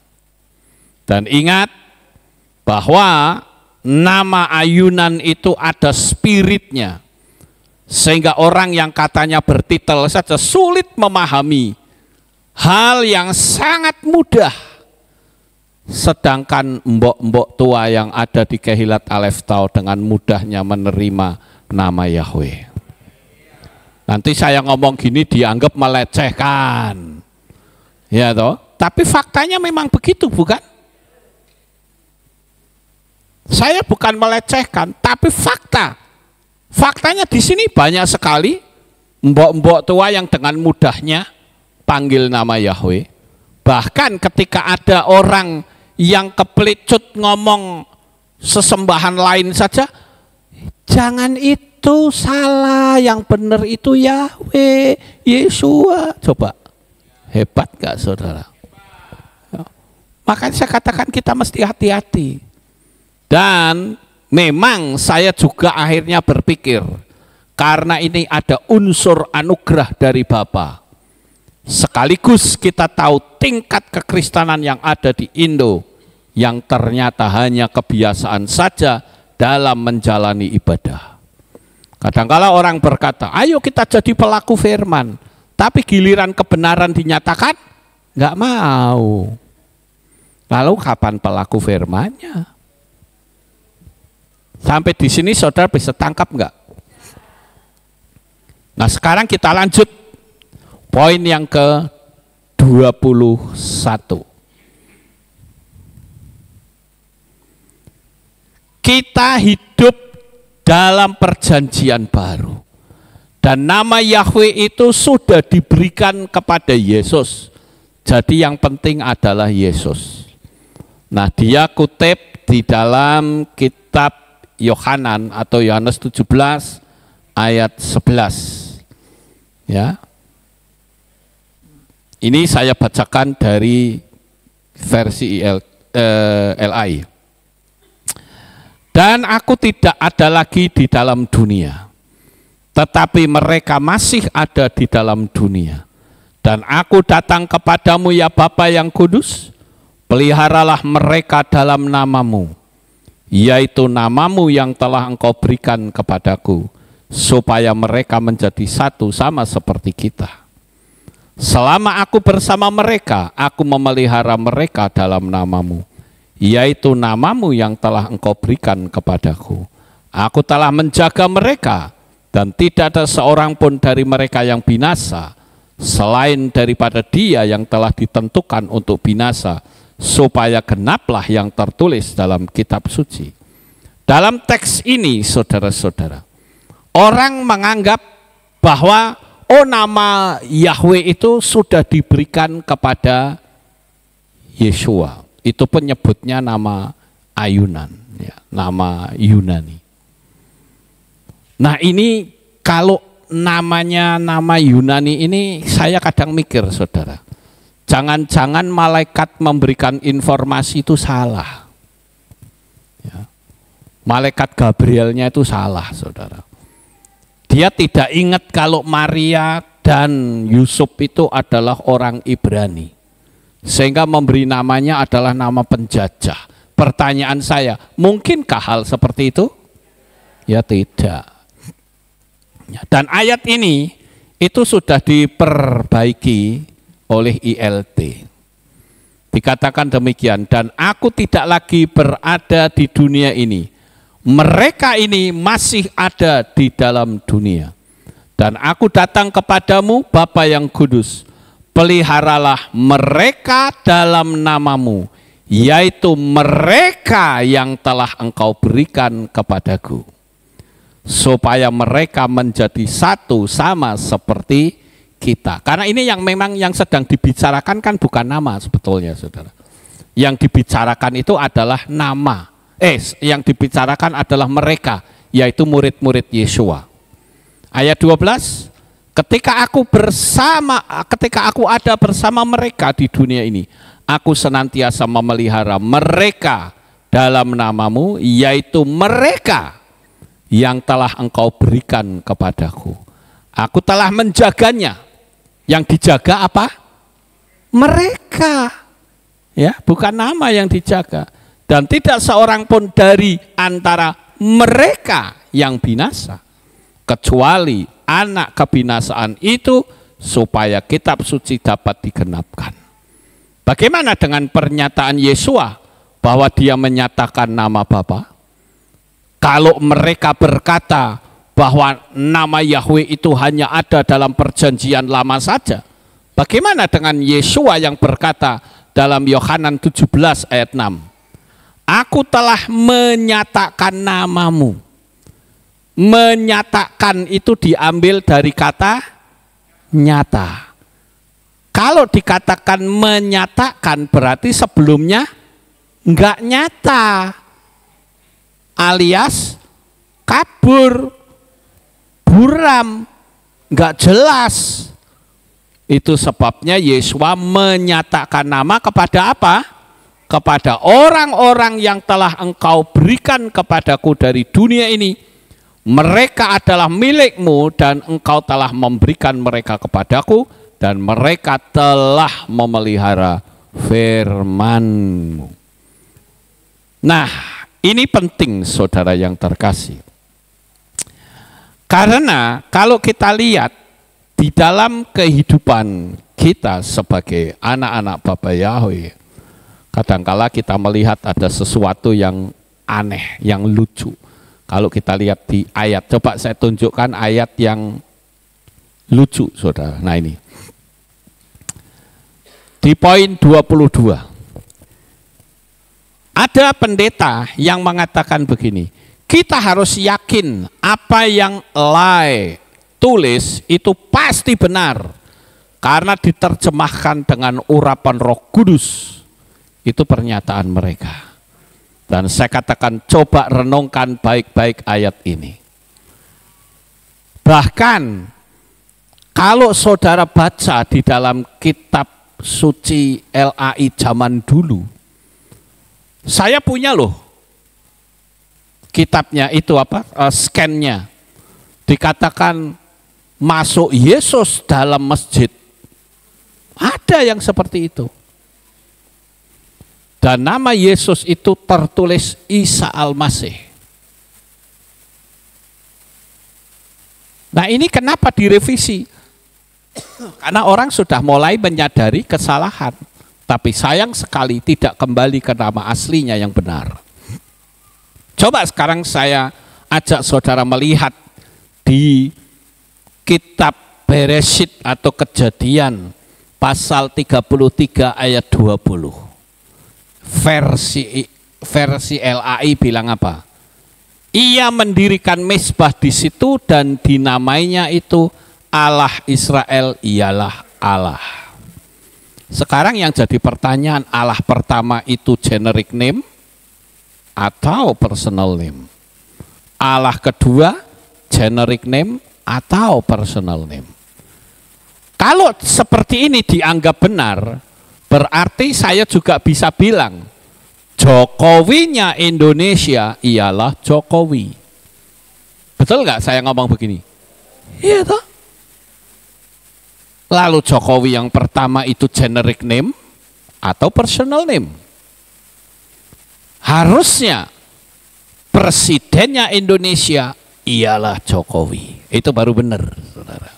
Dan ingat bahwa nama ayunan itu ada spiritnya. Sehingga orang yang katanya bertitel saja sulit memahami hal yang sangat mudah. Sedangkan mbok-mbok tua yang ada di Kehilat Aleftau dengan mudahnya menerima nama Yahweh. Nanti saya ngomong gini dianggap melecehkan. Ya toh? Tapi faktanya memang begitu, bukan? Saya bukan melecehkan, tapi fakta. Faktanya di sini banyak sekali mbok-mbok tua yang dengan mudahnya panggil nama Yahweh. Bahkan ketika ada orang yang kepelicut ngomong sesembahan lain saja, jangan itu salah, yang benar itu Yahweh, Yesua. Coba, hebat gak saudara? Makanya saya katakan kita mesti hati-hati. Dan memang saya juga akhirnya berpikir, karena ini ada unsur anugerah dari Bapa. Sekaligus kita tahu tingkat kekristenan yang ada di Indo yang ternyata hanya kebiasaan saja dalam menjalani ibadah. Kadang-kala orang berkata, ayo kita jadi pelaku firman, tapi giliran kebenaran dinyatakan, nggak mau. Lalu kapan pelaku firmannya? Sampai di sini saudara bisa tangkap nggak? Nah sekarang kita lanjut. Poin yang ke-21. Kita hidup dalam perjanjian baru. Dan nama Yahweh itu sudah diberikan kepada Yesus. Jadi yang penting adalah Yesus. Nah dia kutip di dalam kitab Yohanan atau Yohanes 17 ayat 11. Ya. Ini saya bacakan dari versi LAI. Dan aku tidak ada lagi di dalam dunia, tetapi mereka masih ada di dalam dunia. Dan aku datang kepadamu ya Bapa yang kudus, peliharalah mereka dalam namamu, yaitu namamu yang telah engkau berikan kepadaku, supaya mereka menjadi satu sama seperti kita. Selama aku bersama mereka, aku memelihara mereka dalam namamu, yaitu namamu yang telah engkau berikan kepadaku. Aku telah menjaga mereka, dan tidak ada seorang pun dari mereka yang binasa, selain daripada dia yang telah ditentukan untuk binasa, supaya genaplah yang tertulis dalam kitab suci. Dalam teks ini, saudara-saudara, orang menganggap bahwa oh nama Yahweh itu sudah diberikan kepada Yesua. Itu pun nyebutnya nama ayunan, ya, nama Yunani. Nah ini kalau namanya nama Yunani ini saya kadang mikir saudara. Jangan-jangan malaikat memberikan informasi itu salah. Ya. Malaikat Gabrielnya itu salah, saudara. Dia tidak ingat kalau Maria dan Yusuf itu adalah orang Ibrani. Sehingga memberi namanya adalah nama penjajah. Pertanyaan saya, mungkinkah hal seperti itu? Ya tidak. Dan ayat ini itu sudah diperbaiki oleh ILT. Dikatakan demikian, dan aku tidak lagi berada di dunia ini. Mereka ini masih ada di dalam dunia. Dan aku datang kepadamu, Bapa yang kudus, peliharalah mereka dalam namamu, yaitu mereka yang telah engkau berikan kepadaku, supaya mereka menjadi satu sama seperti kita. Karena ini yang memang yang sedang dibicarakan kan bukan nama sebetulnya, saudara. Yang dibicarakan itu adalah nama. Yang dibicarakan adalah mereka, yaitu murid-murid Yesua. Ayat 12, ketika aku ada bersama mereka di dunia ini, aku senantiasa memelihara mereka dalam namamu, yaitu mereka yang telah engkau berikan kepadaku. Aku telah menjaganya. Yang dijaga apa? Mereka. Ya, bukan nama yang dijaga. Dan tidak seorang pun dari antara mereka yang binasa, kecuali anak kebinasaan itu, supaya kitab suci dapat digenapkan. Bagaimana dengan pernyataan Yesua bahwa dia menyatakan nama Bapa? Kalau mereka berkata bahwa nama Yahweh itu hanya ada dalam perjanjian lama saja, bagaimana dengan Yesua yang berkata dalam Yohanan 17 ayat 6, aku telah menyatakan namamu. Menyatakan itu diambil dari kata nyata. Kalau dikatakan menyatakan berarti sebelumnya enggak nyata, alias kabur, buram, enggak jelas. Itu sebabnya Yesua menyatakan nama kepada apa? Kepada orang-orang yang telah engkau berikan kepadaku dari dunia ini. Mereka adalah milikmu dan engkau telah memberikan mereka kepadaku, dan mereka telah memelihara firman-Mu. Nah, ini penting saudara yang terkasih. Karena kalau kita lihat di dalam kehidupan kita sebagai anak-anak Bapa Yahweh, kadangkala kita melihat ada sesuatu yang aneh, yang lucu. Kalau kita lihat di ayat, coba saya tunjukkan ayat yang lucu, saudara. Nah ini, di poin 22, ada pendeta yang mengatakan begini, kita harus yakin apa yang Lai tulis itu pasti benar, karena diterjemahkan dengan urapan Roh Kudus. Itu pernyataan mereka. Dan saya katakan, coba renungkan baik-baik ayat ini. Bahkan kalau saudara baca di dalam kitab suci LAI zaman dulu, saya punya loh kitabnya itu apa? Scan-nya. Dikatakan masuk Yesus dalam masjid. Ada yang seperti itu. Dan nama Yesus itu tertulis Isa Al-Masih. Nah ini kenapa direvisi? Karena orang sudah mulai menyadari kesalahan. Tapi sayang sekali tidak kembali ke nama aslinya yang benar. Coba sekarang saya ajak saudara melihat di kitab Bereshit atau Kejadian pasal 33 ayat 20. Versi LAI bilang apa? Ia mendirikan mezbah di situ dan dinamainya itu Allah Israel ialah Allah. Sekarang yang jadi pertanyaan, Allah pertama itu generic name atau personal name? Allah kedua generic name atau personal name? Kalau seperti ini dianggap benar, berarti saya juga bisa bilang, Jokowinya Indonesia ialah Jokowi. Betul nggak saya ngomong begini? Iya toh. Lalu Jokowi yang pertama itu generic name atau personal name? Harusnya presidennya Indonesia ialah Jokowi. Itu baru benar, saudara.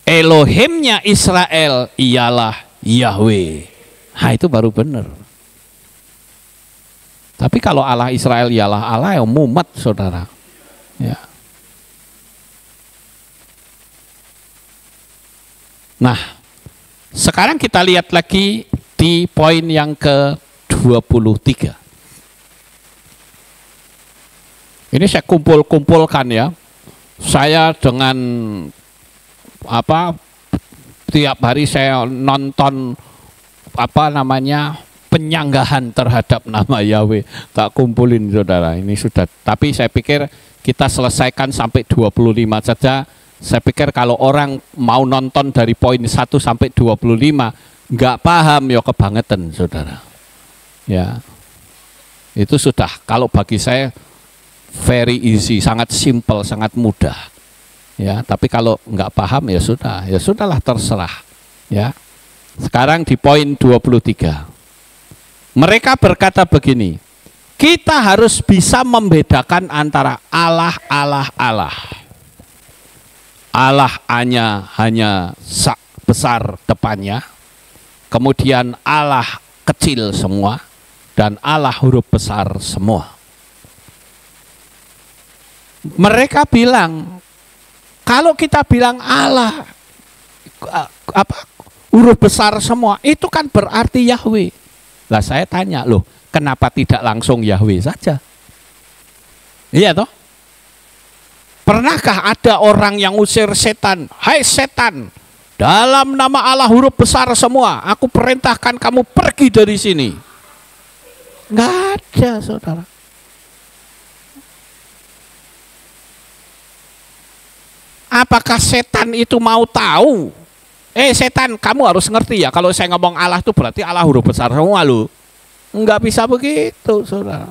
Elohimnya Israel ialah Yahweh. Nah, itu baru benar. Tapi kalau Allah Israel ialah Allah, yang mumet, saudara. Ya. Nah, sekarang kita lihat lagi di poin yang ke-23. Ini saya kumpul-kumpulkan ya. Saya dengan tiap hari saya nonton penyanggahan terhadap nama Yahweh. Tak kumpulin, saudara. Ini sudah. Tapi saya pikir kita selesaikan sampai 25 saja. Saya pikir kalau orang mau nonton dari poin 1 sampai 25 nggak paham ya kebangetan, saudara. Ya, itu sudah. Kalau bagi saya very easy, sangat simple, sangat mudah. Ya, tapi kalau nggak paham ya sudahlah terserah. Ya, sekarang di poin 23. Mereka berkata begini, kita harus bisa membedakan antara Allah. Allah hanya besar depannya, kemudian Allah kecil semua, dan Allah huruf besar semua. Mereka bilang, kalau kita bilang Allah huruf besar semua, itu kan berarti Yahweh. Lah saya tanya, loh, kenapa tidak langsung Yahweh saja? Iya toh? Pernahkah ada orang yang usir setan? Hai setan, dalam nama Allah huruf besar semua, aku perintahkan kamu pergi dari sini. Nggak ada, saudara. Apakah setan itu mau tahu? Setan, kamu harus ngerti ya, kalau saya ngomong Allah itu berarti Allah huruf besar semua loh. Nggak bisa begitu, saudara.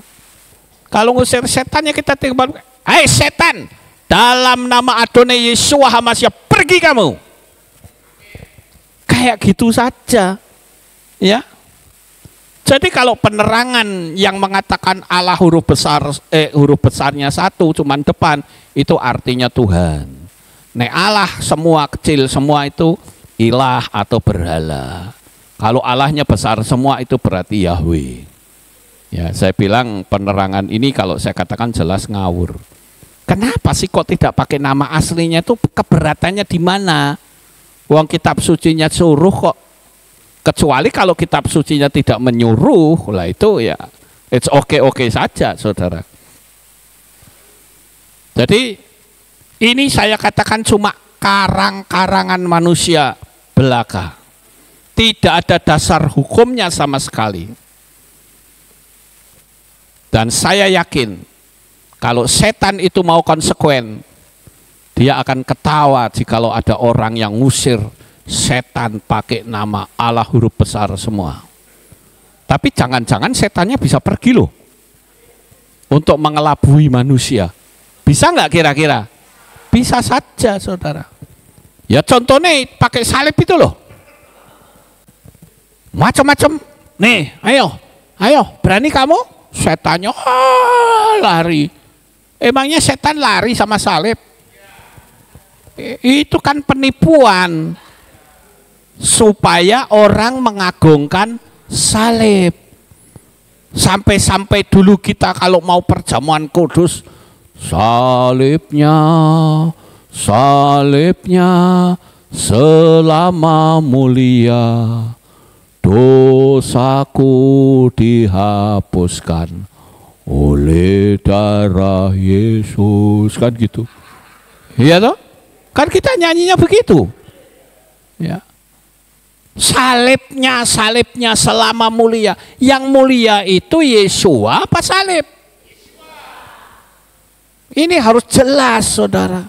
Kalau ngusir setannya kita tinggal, hai setan, dalam nama Adonai Yeshua HaMashiach, pergi kamu. Kayak gitu saja. Ya. Jadi kalau penerangan yang mengatakan Allah huruf besarnya satu cuman depan, itu artinya Tuhan. Nek Allah semua kecil semua itu ilah atau berhala. Kalau Allahnya besar semua itu berarti Yahweh. Ya, saya bilang penerangan ini kalau saya katakan jelas ngawur. Kenapa sih kok tidak pakai nama aslinya, itu keberatannya di mana? Uang kitab sucinya suruh kok. Kecuali kalau kitab sucinya tidak menyuruh, lah itu ya it's okay saja, saudara. Jadi ini saya katakan cuma karang-karangan manusia belaka. Tidak ada dasar hukumnya sama sekali. Dan saya yakin kalau setan itu mau konsekuen, dia akan ketawa jikalau ada orang yang ngusir setan pakai nama Allah huruf besar semua. Tapi jangan-jangan setannya bisa pergi loh untuk mengelabui manusia. Bisa nggak kira-kira? Bisa saja, saudara. Ya contohnya pakai salib itu loh. Macam-macam. Nih, ayo, berani kamu? Setannya lari. Emangnya setan lari sama salib? Itu kan penipuan supaya orang mengagungkan salib. Sampai-sampai dulu kita kalau mau perjamuan kudus, salibnya selama mulia, dosaku dihapuskan oleh darah Yesus, kan gitu. Iya toh? Kan kita nyanyinya begitu. Ya. Salibnya selama mulia. Yang mulia itu Yeshua apa salib? Ini harus jelas, saudara.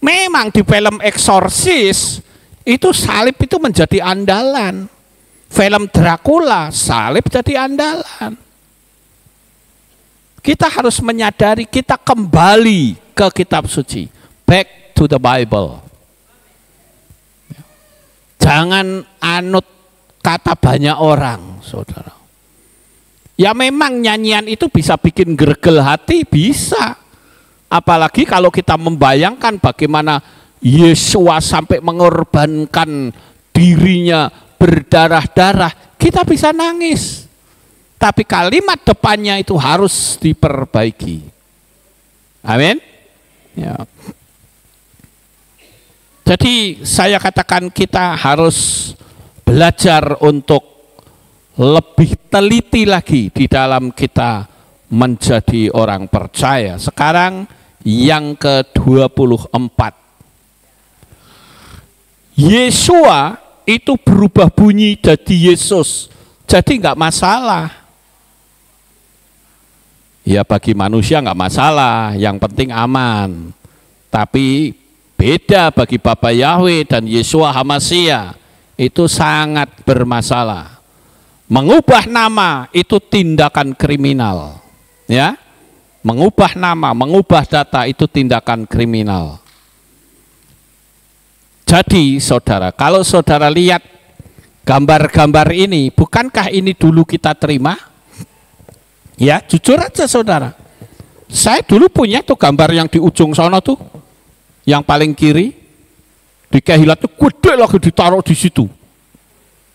Memang di film Eksorsis itu salib itu menjadi andalan. film Dracula, salib jadi andalan. Kita harus menyadari kita kembali ke kitab suci. Back to the Bible. Jangan anut kata banyak orang, saudara. Ya memang nyanyian itu bisa bikin gergel hati, bisa. Apalagi kalau kita membayangkan bagaimana Yesus sampai mengorbankan dirinya berdarah-darah, kita bisa nangis. Tapi kalimat depannya itu harus diperbaiki. Amin. Ya. Jadi saya katakan kita harus belajar untuk lebih teliti lagi di dalam kita menjadi orang percaya. Sekarang yang ke-24. Yesua itu berubah bunyi jadi Yesus. Jadi nggak masalah. Ya bagi manusia nggak masalah, yang penting aman. Tapi beda bagi Bapa Yahweh dan Yesua HaMashiach, itu sangat bermasalah. Mengubah nama itu tindakan kriminal. Ya, mengubah nama, mengubah data itu tindakan kriminal. Jadi saudara, kalau saudara lihat gambar-gambar ini, bukankah ini dulu kita terima? Ya, jujur aja saudara. Saya dulu punya tuh gambar yang di ujung sana tuh, yang paling kiri, di Kehilat tuh gede lagi ditaruh di situ.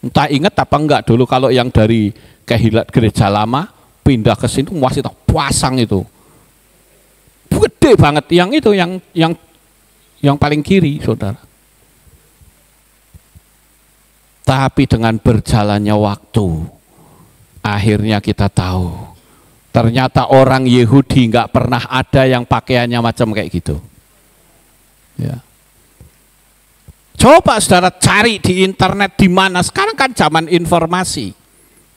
Entah ingat apa enggak dulu kalau yang dari Kehilat gereja lama pindah ke sini masih tak pasang itu. Gede banget yang itu, yang paling kiri, saudara. Tapi dengan berjalannya waktu, akhirnya kita tahu ternyata orang Yahudi nggak pernah ada yang pakaiannya macam kayak gitu. Ya. Coba saudara cari di internet di mana, sekarang kan zaman informasi,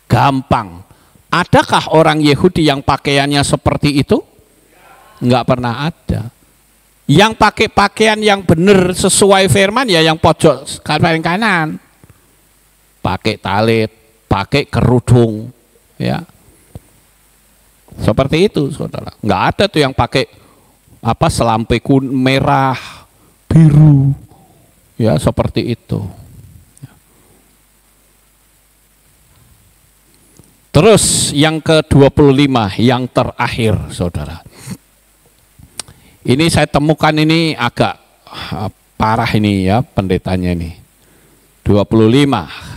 gampang. Adakah orang Yahudi yang pakaiannya seperti itu? Nggak pernah ada. Yang pakai pakaian yang benar sesuai firman ya yang pojok paling kanan. Pakai talit, pakai kerudung, ya. Seperti itu, saudara. Nggak ada tuh yang pakai apa selampe merah, biru, ya seperti itu. Terus yang ke-25, yang terakhir, saudara. Ini saya temukan ini agak parah ini ya pendetanya ini. 25.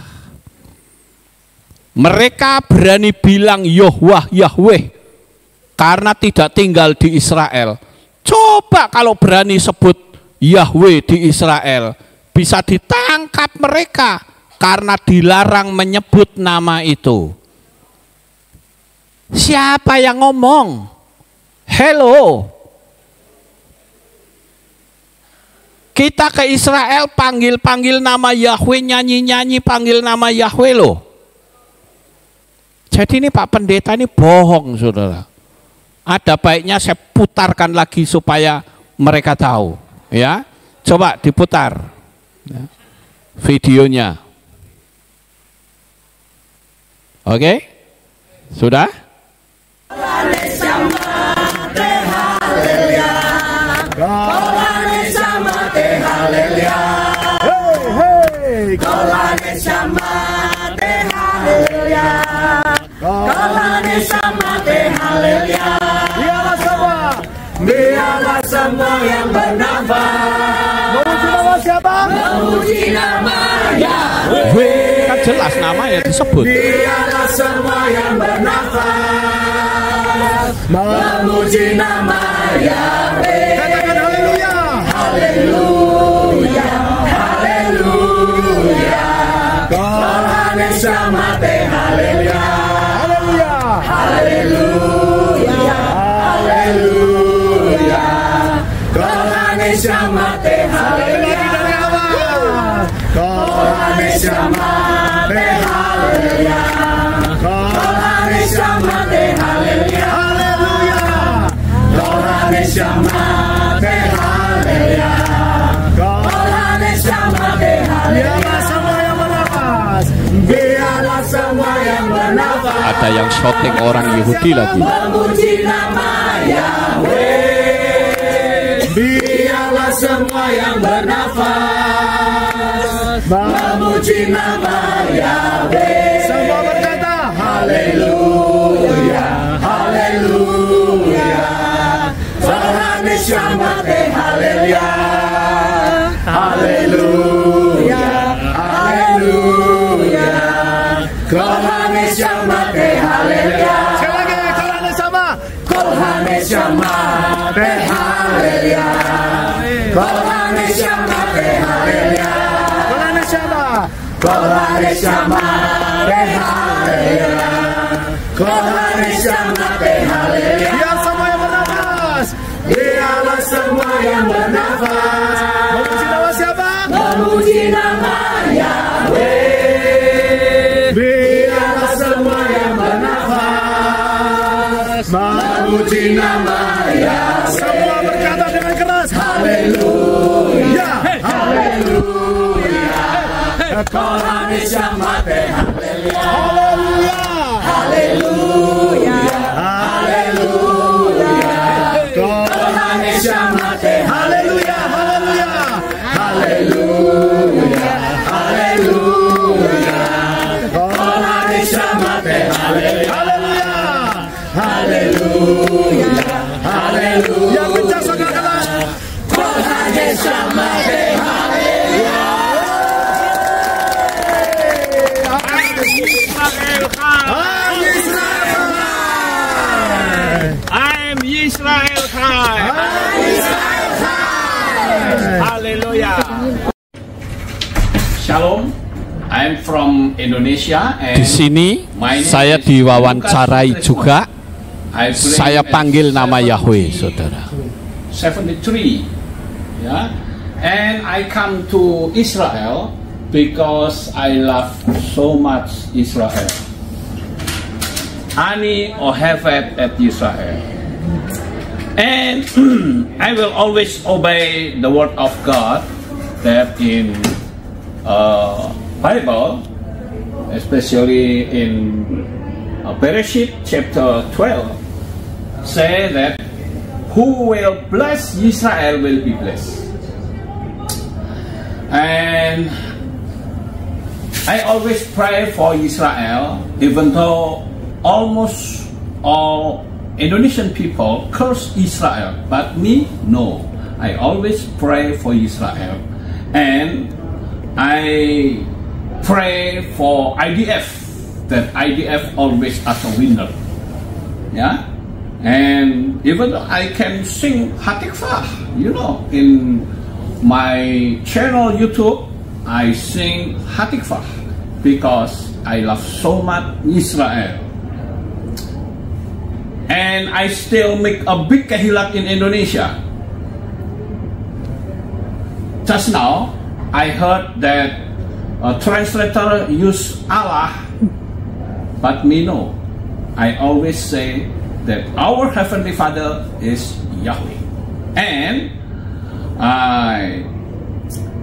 Mereka berani bilang Yahweh karena tidak tinggal di Israel. Coba kalau berani sebut Yahweh di Israel, bisa ditangkap mereka karena dilarang menyebut nama itu. Siapa yang ngomong? Hello. Kita ke Israel panggil-panggil nama Yahweh, nyanyi-nyanyi panggil nama Yahweh loh. Jadi ini Pak Pendeta ini bohong, saudara. Ada baiknya saya putarkan lagi supaya mereka tahu, ya. Coba diputar ya, videonya. Oke, sudah? Biarlah semua yang bernafas memuji nama siapa? Memuji nama Yahweh. Kan jelas namanya disebut. Biarlah semua yang bernafas memuji nama Yahweh. Katakan haleluya. Haleluya. Haleluya. Tuhan yang selamat, haleluya. Haleluya. Haleluya. Haleluya. Tuhan yang selamat, haleluya. Tuhan yang selamat, haleluya. Tuhan yang selamat, haleluya. Haleluya. Tuhan yang selamat, haleluya. Tuhan yang selamat, haleluya. Biarlah semua yang bernafas, biarlah ada yang syuting orang Yahudi lagi. Memuji nama Yahweh, biarlah semua yang bernafas memuji nama Yahweh. Semua berkata haleluya, haleluya. Tuhan Nishmate haleluya, haleluya, haleluya. Tuhan Nishmate haleluya. Sekali lagi, Tuhan Nishma. Tuhan Nishmate haleluya. Tuhan Nishmate haleluya. Tuhan Nishma. Tuhan Nishmate haleluya. Tuhan Nishmate haleluya. Biar semua yang bernafas, biarlah semua yang bernafas memuji nama siapa? Memuji nama Yahweh. Biarlah semua yang bernafas memuji nama Yahweh. Semua berkata dengan keras haleluya, haleluya. Tuhan Nishmate haleluya, haleluya, haleluya. Tuhan Nishmate haleluya, haleluya, haleluya, haleluya. Tuhan Nishmate haleluya, haleluya, haleluya. Yang kencang saudara, Tuhan Nishmate haleluya. I'm Israel Chai. Hallelujah. Shalom. I'm from Indonesia. Di sini saya diwawancarai juga. Saya panggil nama Yahweh, saudara. 73. Yeah. And I come to Israel because I love so much Israel. Ani Ohevet at Israel. And I will always obey the word of God that in Bible, especially in Bereshit chapter 12, say that who will bless Israel will be blessed. And I always pray for Israel, even though almost all Indonesian people curse Israel, but me, no. I always pray for Israel, and I pray for IDF, that IDF always as a winner. Yeah, and even though I can sing Hatikvah, you know, in my channel YouTube, I sing Hatikvah because I love so much Israel. And I still make a big kehilat in Indonesia. Just now, I heard that a translator use Allah, but me no. I always say that our Heavenly Father is Yahweh. And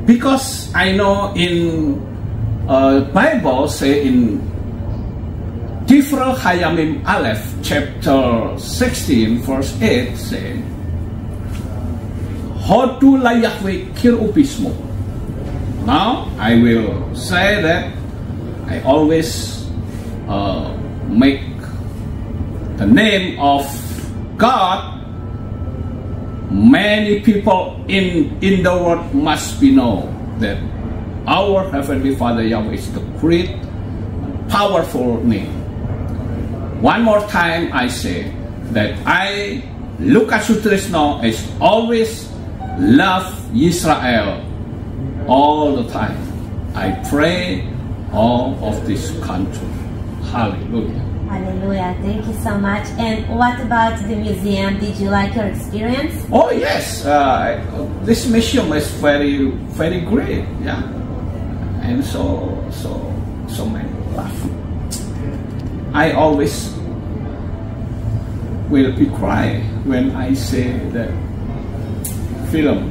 because I know in Bible say in Tifra Hayamim Aleph, chapter 16, verse 8, say, Hodu la Yahweh kir upismo. Now, I will say that I always make the name of God. Many people in the world must be know that our Heavenly Father Yahweh is the great, powerful name. One more time I say that I, Lucas Sutrisno, is always love Israel all the time. I pray all of this country. Hallelujah. Hallelujah. Thank you so much. And what about the museum? Did you like your experience? Oh yes, this museum is very, very great. Yeah, and so many laugh. I always will be cry when I say that video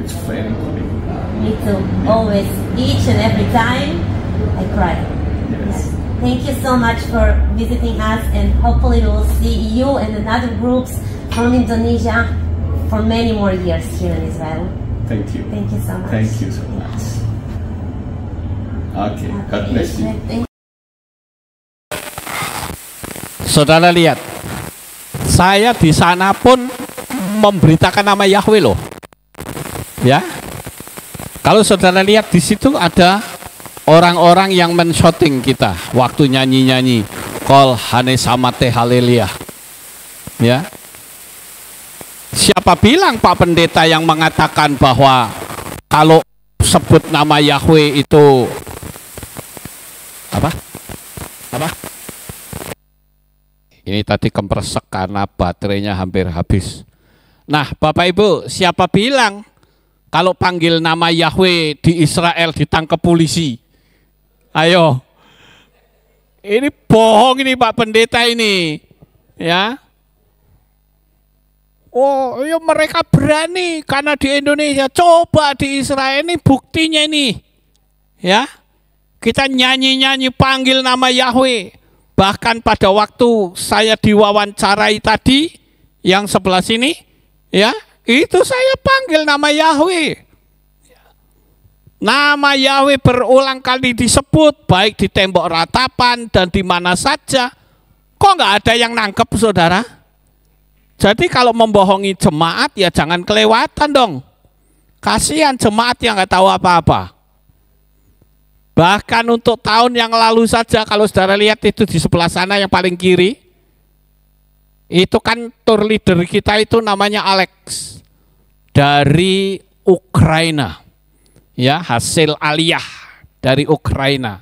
is very good. Me too. Always, each and every time, I cry. Yes. Thank you so much for visiting us, and hopefully we will see you and another groups from Indonesia for many more years here in Israel. Thank you. Thank you so much. Thank you so much. Okay, God bless you. Saudara lihat, saya di sana pun memberitakan nama Yahweh loh. Ya. Kalau saudara lihat di situ ada orang-orang yang men-shouting kita waktu nyanyi-nyanyi Kol Hane Samate Haleluya. Ya. Siapa bilang Pak Pendeta yang mengatakan bahwa kalau sebut nama Yahweh itu apa? Ini tadi kempersek karena baterainya hampir habis. Nah, Bapak Ibu, siapa bilang kalau panggil nama Yahweh di Israel ditangkap polisi? Ayo. Ini bohong ini Pak Pendeta ini. Ya. Oh, ya mereka berani karena di Indonesia. Coba di Israel ini buktinya ini. Ya. Kita nyanyi-nyanyi panggil nama Yahweh. Bahkan pada waktu saya diwawancarai tadi yang sebelah sini, ya, itu saya panggil nama Yahweh. Nama Yahweh berulang kali disebut, baik di tembok ratapan dan di mana saja. Kok nggak ada yang nangkep, saudara? Jadi kalau membohongi jemaat, ya jangan kelewatan dong. Kasihan jemaat yang nggak tahu apa-apa. Bahkan untuk tahun yang lalu saja, kalau saudara lihat itu di sebelah sana yang paling kiri, itu kan tour leader kita itu namanya Alex dari Ukraina. Ya, hasil aliyah dari Ukraina.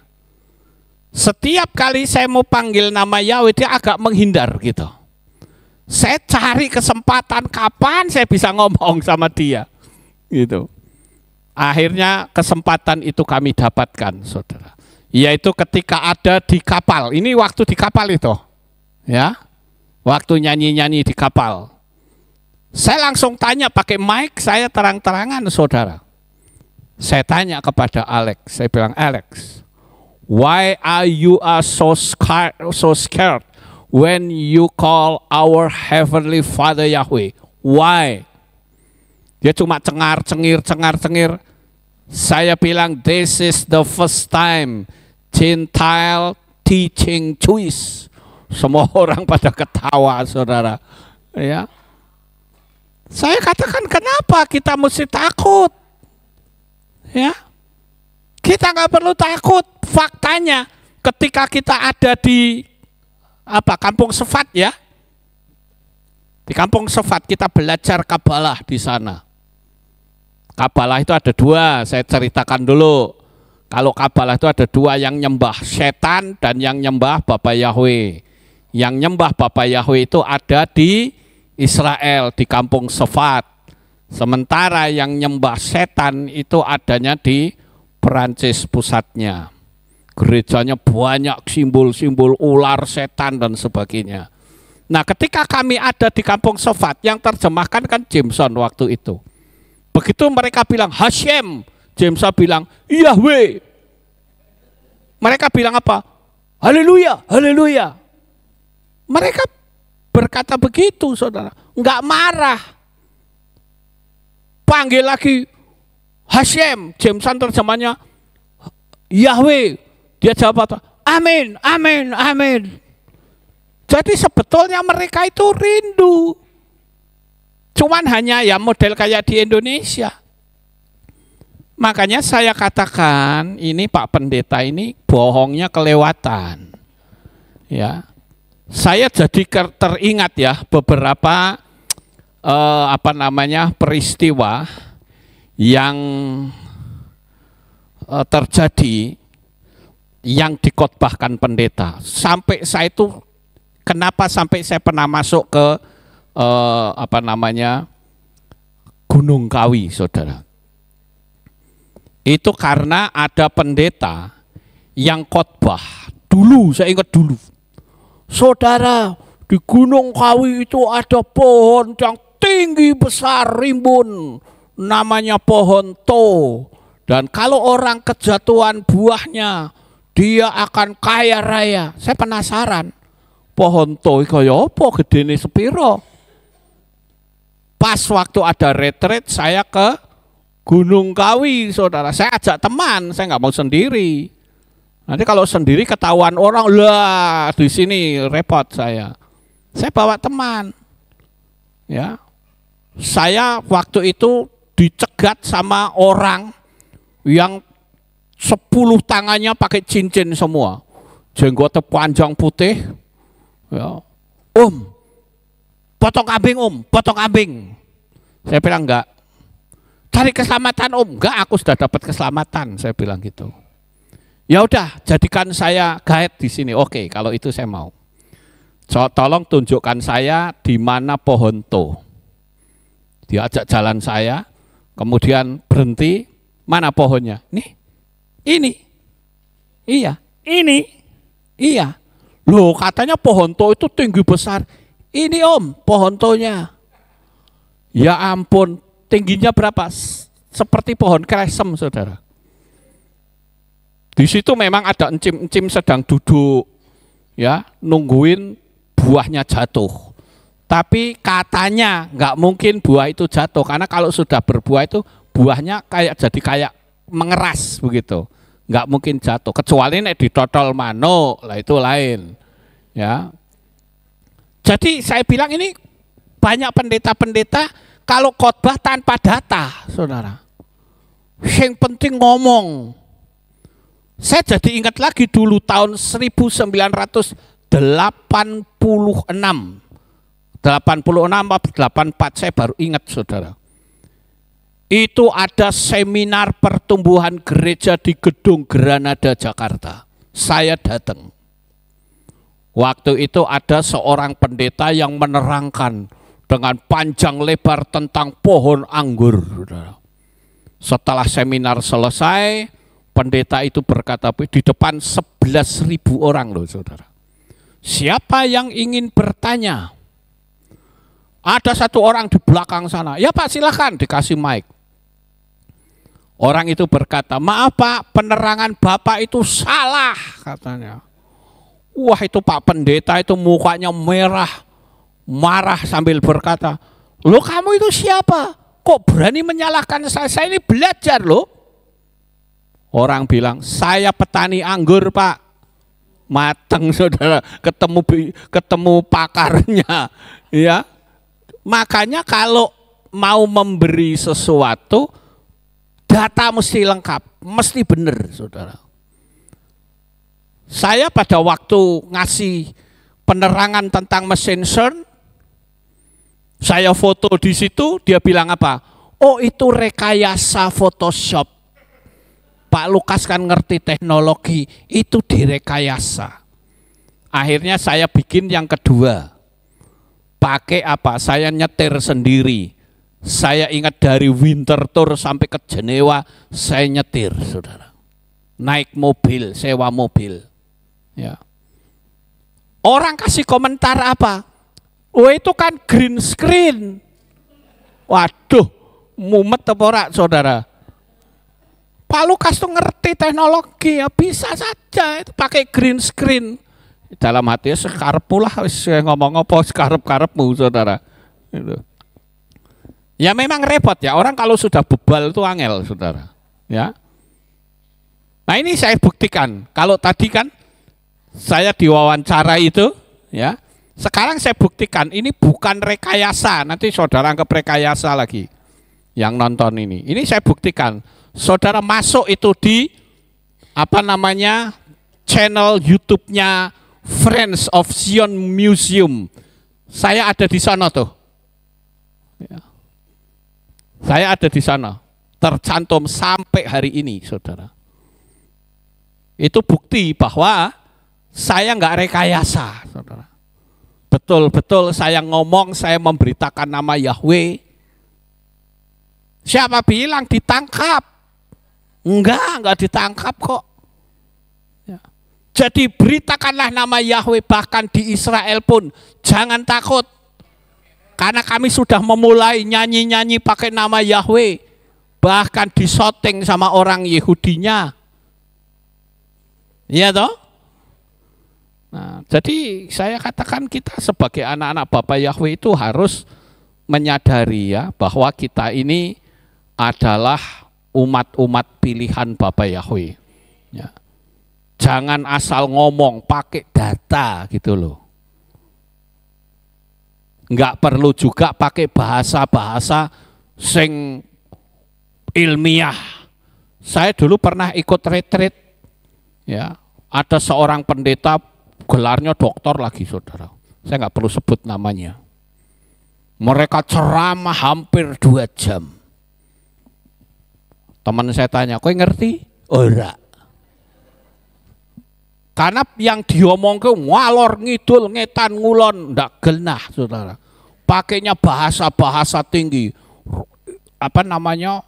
Setiap kali saya mau panggil nama Yahweh, dia agak menghindar gitu. Saya cari kesempatan kapan saya bisa ngomong sama dia gitu. Akhirnya kesempatan itu kami dapatkan, saudara. Yaitu ketika ada di kapal. Ini waktu di kapal itu, ya, waktu nyanyi-nyanyi di kapal. Saya langsung tanya pakai mic, saya terang-terangan, saudara. Saya tanya kepada Alex, saya bilang, Alex, why are you so scared when you call our Heavenly Father Yahweh? Why? Dia cuma cengar-cengir. Saya bilang, this is the first time Gentile teaching Jewish. Semua orang pada ketawa, saudara. Ya. Saya katakan, kenapa kita mesti takut? Ya, kita nggak perlu takut. Faktanya, ketika kita ada di Kampung Sefat, ya, di Kampung Sefat kita belajar Kabalah di sana. Kabalah itu ada dua, saya ceritakan dulu. Kalau Kabalah itu ada dua, yang nyembah setan dan yang nyembah Bapa Yahweh. Yang nyembah Bapa Yahweh itu ada di Israel, di Kampung Sefat. Sementara yang nyembah setan itu adanya di Perancis pusatnya. Gerejanya banyak simbol-simbol ular, setan dan sebagainya. Nah, ketika kami ada di Kampung Sefat, yang terjemahkan kan Jameson waktu itu. Begitu mereka bilang Hashem, Jameson bilang Yahweh. Mereka bilang apa? Haleluya, haleluya. Mereka berkata begitu, saudara. Enggak marah. Panggil lagi Hashem, Jameson terjemahnya Yahweh. Dia jawab apa? Amin, amin, amin. Jadi sebetulnya mereka itu rindu. Cuman hanya ya model kayak di Indonesia. Makanya saya katakan ini Pak Pendeta ini bohongnya kelewatan. Ya, saya jadi teringat ya beberapa peristiwa yang terjadi yang dikhotbahkan pendeta. Sampai saya itu kenapa sampai saya pernah masuk ke Gunung Kawi, saudara. Itu karena ada pendeta yang khotbah dulu, saya ingat dulu. Saudara, di Gunung Kawi itu ada pohon yang tinggi besar rimbun, namanya pohon to. Dan kalau orang kejatuhan buahnya, dia akan kaya raya. Saya penasaran, pohon to kaya apa gedene sepiro? Pas waktu ada retreat saya ke Gunung Kawi, saudara. Saya ajak teman, saya nggak mau sendiri. Nanti kalau sendiri ketahuan orang, lah di sini repot saya. Saya bawa teman. Ya. Saya waktu itu dicegat sama orang yang 10 tangannya pakai cincin semua. Jenggotnya panjang putih. Ya. Potong kambing potong kambing. Saya bilang enggak. Cari keselamatan enggak, aku sudah dapat keselamatan, saya bilang gitu. Ya udah, jadikan saya guide di sini. Oke, kalau itu saya mau. Tolong tunjukkan saya di mana pohon to. Dia ajak jalan saya, kemudian berhenti, mana pohonnya? Nih, ini, iya, ini, iya. Loh, katanya pohon to itu tinggi besar. Ini pohon tonya. Ya ampun, tingginya berapa? Seperti pohon kresem, saudara. Di situ memang ada encim-encim sedang duduk, ya, nungguin buahnya jatuh. Tapi katanya nggak mungkin buah itu jatuh, karena kalau sudah berbuah itu buahnya kayak mengeras begitu, nggak mungkin jatuh. Kecuali nek ditotol manuk, lah itu lain, ya. Jadi saya bilang ini banyak pendeta-pendeta kalau khotbah tanpa data, saudara. Yang penting ngomong. Saya jadi ingat lagi dulu tahun 1986, 86 atau 84, saya baru ingat, saudara. Itu ada seminar pertumbuhan gereja di Gedung Granada, Jakarta. Saya datang. Waktu itu ada seorang pendeta yang menerangkan dengan panjang lebar tentang pohon anggur. Setelah seminar selesai, pendeta itu berkata di depan 11.000 orang loh, saudara. Siapa yang ingin bertanya? Ada satu orang di belakang sana. Ya Pak, silakan, dikasih mic. Orang itu berkata, maaf Pak, penerangan Bapak itu salah, katanya. Wah, itu Pak Pendeta itu mukanya merah, marah sambil berkata, loh kamu itu siapa? Kok berani menyalahkan saya? Saya ini belajar loh. Orang bilang, saya petani anggur Pak. Mateng, saudara, ketemu pakarnya, ya. Makanya kalau mau memberi sesuatu, data mesti lengkap, mesti benar, saudara. Saya pada waktu ngasih penerangan tentang mesin CERN, saya foto di situ, dia bilang apa? Oh, itu rekayasa Photoshop. Pak Lukas kan ngerti teknologi, itu direkayasa. Akhirnya saya bikin yang kedua. Pakai apa? Saya nyetir sendiri. Saya ingat dari Winter Tour sampai ke Jenewa, saya nyetir, saudara. Naik mobil, sewa mobil. Ya. Orang kasih komentar apa? Oh, itu kan green screen. Waduh, mumet apa ora, saudara? Pak Lukas tuh ngerti teknologi, ya bisa saja itu pakai green screen. Dalam hati sekarepmu lah, ngomong apa sekarep-karepmu, saudara. Itu. Ya memang repot ya, orang kalau sudah bebal itu angel, saudara. Ya. Nah ini saya buktikan, kalau tadi kan saya diwawancara itu, ya. Sekarang saya buktikan ini bukan rekayasa, nanti saudara anggap rekayasa lagi yang nonton ini. Ini saya buktikan, saudara masuk itu di apa namanya channel YouTube-nya Friends of Zion Museum. Saya ada di sana tuh. Ya. Saya ada di sana, tercantum sampai hari ini, saudara. Itu bukti bahwa saya nggak rekayasa, saudara. Betul-betul saya ngomong, saya memberitakan nama Yahweh. Siapa bilang ditangkap? Enggak ditangkap kok. Ya. Jadi beritakanlah nama Yahweh, bahkan di Israel pun jangan takut. Karena kami sudah memulai nyanyi-nyanyi pakai nama Yahweh. Bahkan disoting sama orang Yahudinya. Iya toh? Nah, jadi saya katakan kita sebagai anak-anak Bapa Yahweh itu harus menyadari ya bahwa kita ini adalah umat-umat pilihan Bapa Yahweh. Ya. Jangan asal ngomong pakai data gitu loh. Enggak perlu juga pakai bahasa-bahasa sing ilmiah. Saya dulu pernah ikut retreat, ya, ada seorang pendeta gelarnya doktor lagi saudara. Saya nggak perlu sebut namanya. Mereka ceramah hampir 2 jam. Teman saya tanya, kowe ngerti? Ora. Karena yang diomongke ngalor ngidul ngetan ngulon ndak genah saudara. Pakainya bahasa-bahasa tinggi. Apa namanya?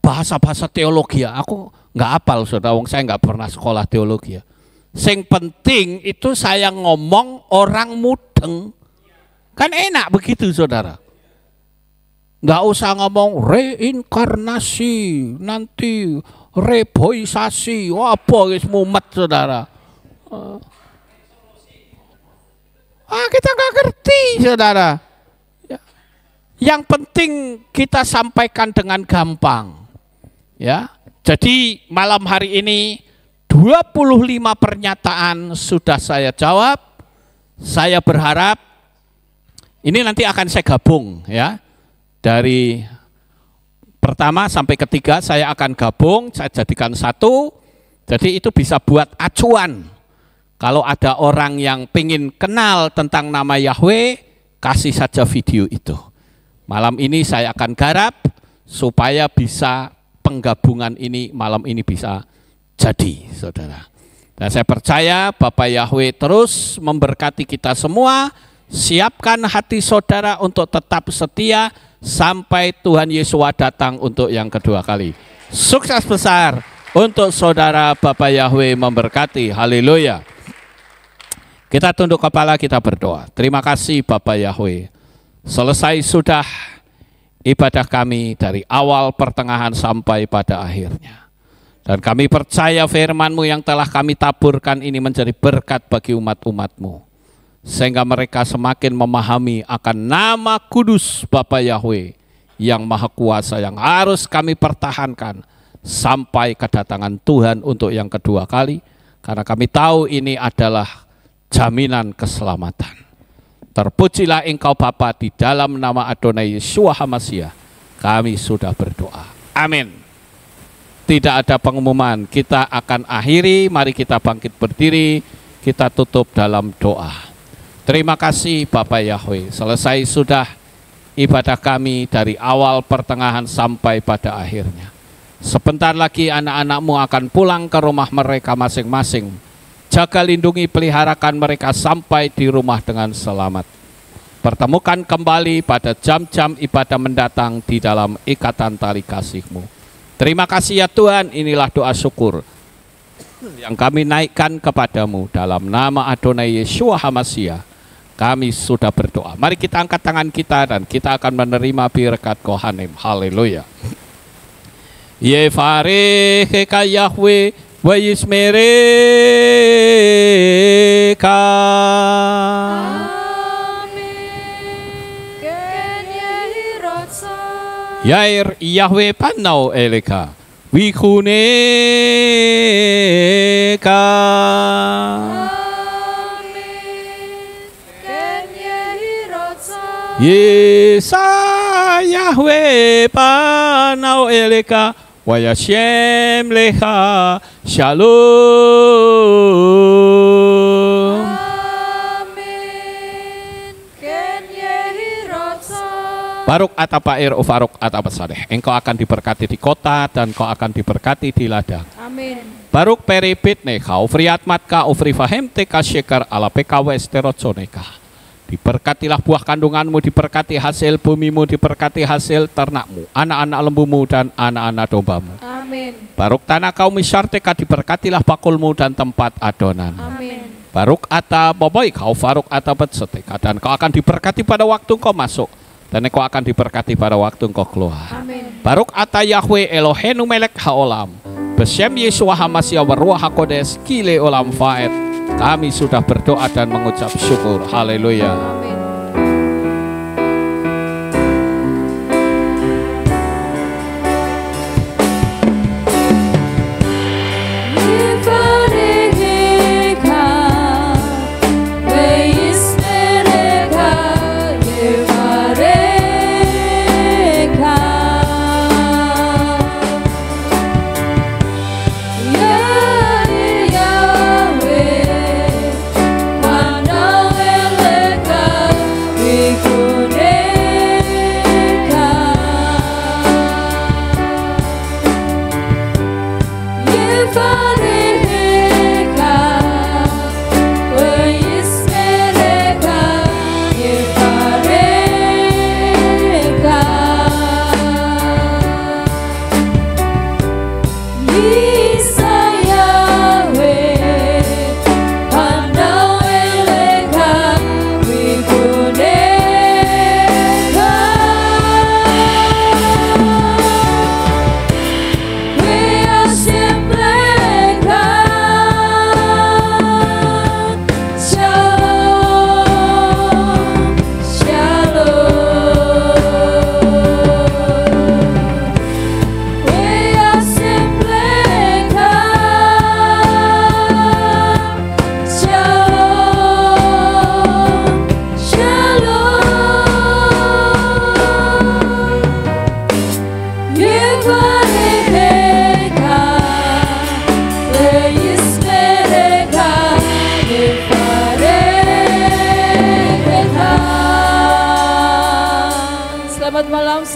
Bahasa-bahasa teologi. Aku nggak hafal saudara, saya nggak pernah sekolah teologi. Sing penting itu saya ngomong orang mudeng. Kan enak begitu saudara. Nggak usah ngomong reinkarnasi, nanti reboisasi, apa guys mumet saudara. Kita nggak ngerti saudara. Yang penting kita sampaikan dengan gampang. Ya, jadi malam hari ini 25 pernyataan sudah saya jawab. Saya berharap ini nanti akan saya gabung ya. Dari pertama sampai ketiga saya akan gabung, saya jadikan satu. Jadi itu bisa buat acuan. Kalau ada orang yang pingin kenal tentang nama Yahweh, kasih saja video itu. Malam ini saya akan garap supaya bisa penggabungan ini malam ini bisa jadi, saudara. Dan saya percaya Bapak Yahweh terus memberkati kita semua. Siapkan hati saudara untuk tetap setia sampai Tuhan Yesus datang untuk yang kedua kali. Sukses besar untuk saudara. Bapak Yahweh memberkati. Haleluya. Kita tunduk kepala, kita berdoa. Terima kasih Bapak Yahweh. Selesai sudah ibadah kami dari awal, pertengahan sampai pada akhirnya. Dan kami percaya firman-Mu yang telah kami taburkan ini menjadi berkat bagi umat-umat-Mu. Sehingga mereka semakin memahami akan nama kudus Bapak Yahweh yang maha kuasa yang harus kami pertahankan sampai kedatangan Tuhan untuk yang kedua kali. Karena kami tahu ini adalah jaminan keselamatan. Terpujilah Engkau Bapa, di dalam nama Adonai Yeshua HaMashiach kami sudah berdoa. Amin. Tidak ada pengumuman, kita akan akhiri. Mari kita bangkit berdiri, kita tutup dalam doa. Terima kasih Bapak Yahweh, selesai sudah ibadah kami dari awal, pertengahan sampai pada akhirnya. Sebentar lagi anak-anak-Mu akan pulang ke rumah mereka masing-masing. Jaga, lindungi, peliharakan mereka sampai di rumah dengan selamat. Pertemukan kembali pada jam-jam ibadah mendatang di dalam ikatan tali kasih-Mu. Terima kasih ya Tuhan, inilah doa syukur yang kami naikkan kepadamu dalam nama Adonai Yeshua HaMashiach. Kami sudah berdoa. Mari kita angkat tangan kita dan kita akan menerima berkat Kohanim. Haleluya. Yevarecheka Yahweh wa yismereka. Yair Yahweh panau eleka wikuneka. Yesa Yahweh panau eleka wa yashem leha shalom. Baruk atapair ufaruk atapasadeh. Engkau akan diberkati di kota dan kau akan diberkati di ladang. Amin. Baruk peripit neka ufriat matka ufri fahem teka syekar ala pekawa esterotsoneka. Diberkatilah buah kandunganmu, diberkati hasil bumimu, diberkati hasil ternakmu, anak-anak lembumu dan anak-anak dombamu. Amin. Baruk tanah kaum misyarteka, diberkatilah bakulmu dan tempat adonan. Amin. Baruk ata boboy kau faruk ata betseteka, dan kau akan diberkati pada waktu kau masuk. Dan engkau akan diberkati pada waktu engkau keluar. Amin. Baruk ata Yahweh Elohenu melek haolam. Besem Yeshua Hamasya Waruah HaKodes Kile Olam Faed. Kami sudah berdoa dan mengucap syukur. Haleluya.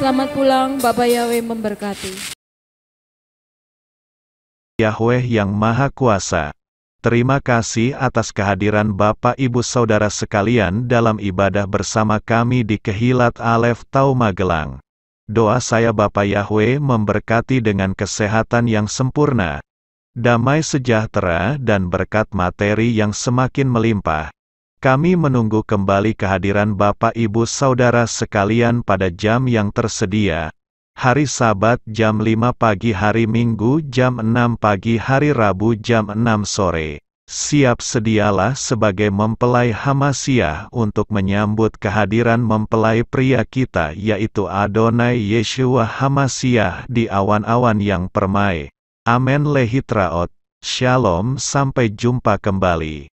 Selamat pulang, Bapak Yahweh memberkati. Yahweh yang Maha Kuasa, terima kasih atas kehadiran Bapak Ibu Saudara sekalian dalam ibadah bersama kami di Kehilat Alef Tau Magelang. Doa saya Bapak Yahweh memberkati dengan kesehatan yang sempurna, damai sejahtera dan berkat materi yang semakin melimpah. Kami menunggu kembali kehadiran Bapak Ibu Saudara sekalian pada jam yang tersedia. Hari Sabat jam 5 pagi, hari Minggu jam 6 pagi, hari Rabu jam 6 sore. Siap sedialah sebagai mempelai Hamasya untuk menyambut kehadiran mempelai pria kita yaitu Adonai Yeshua Hamasya di awan-awan yang permai. Amen lehitraot. Shalom, sampai jumpa kembali.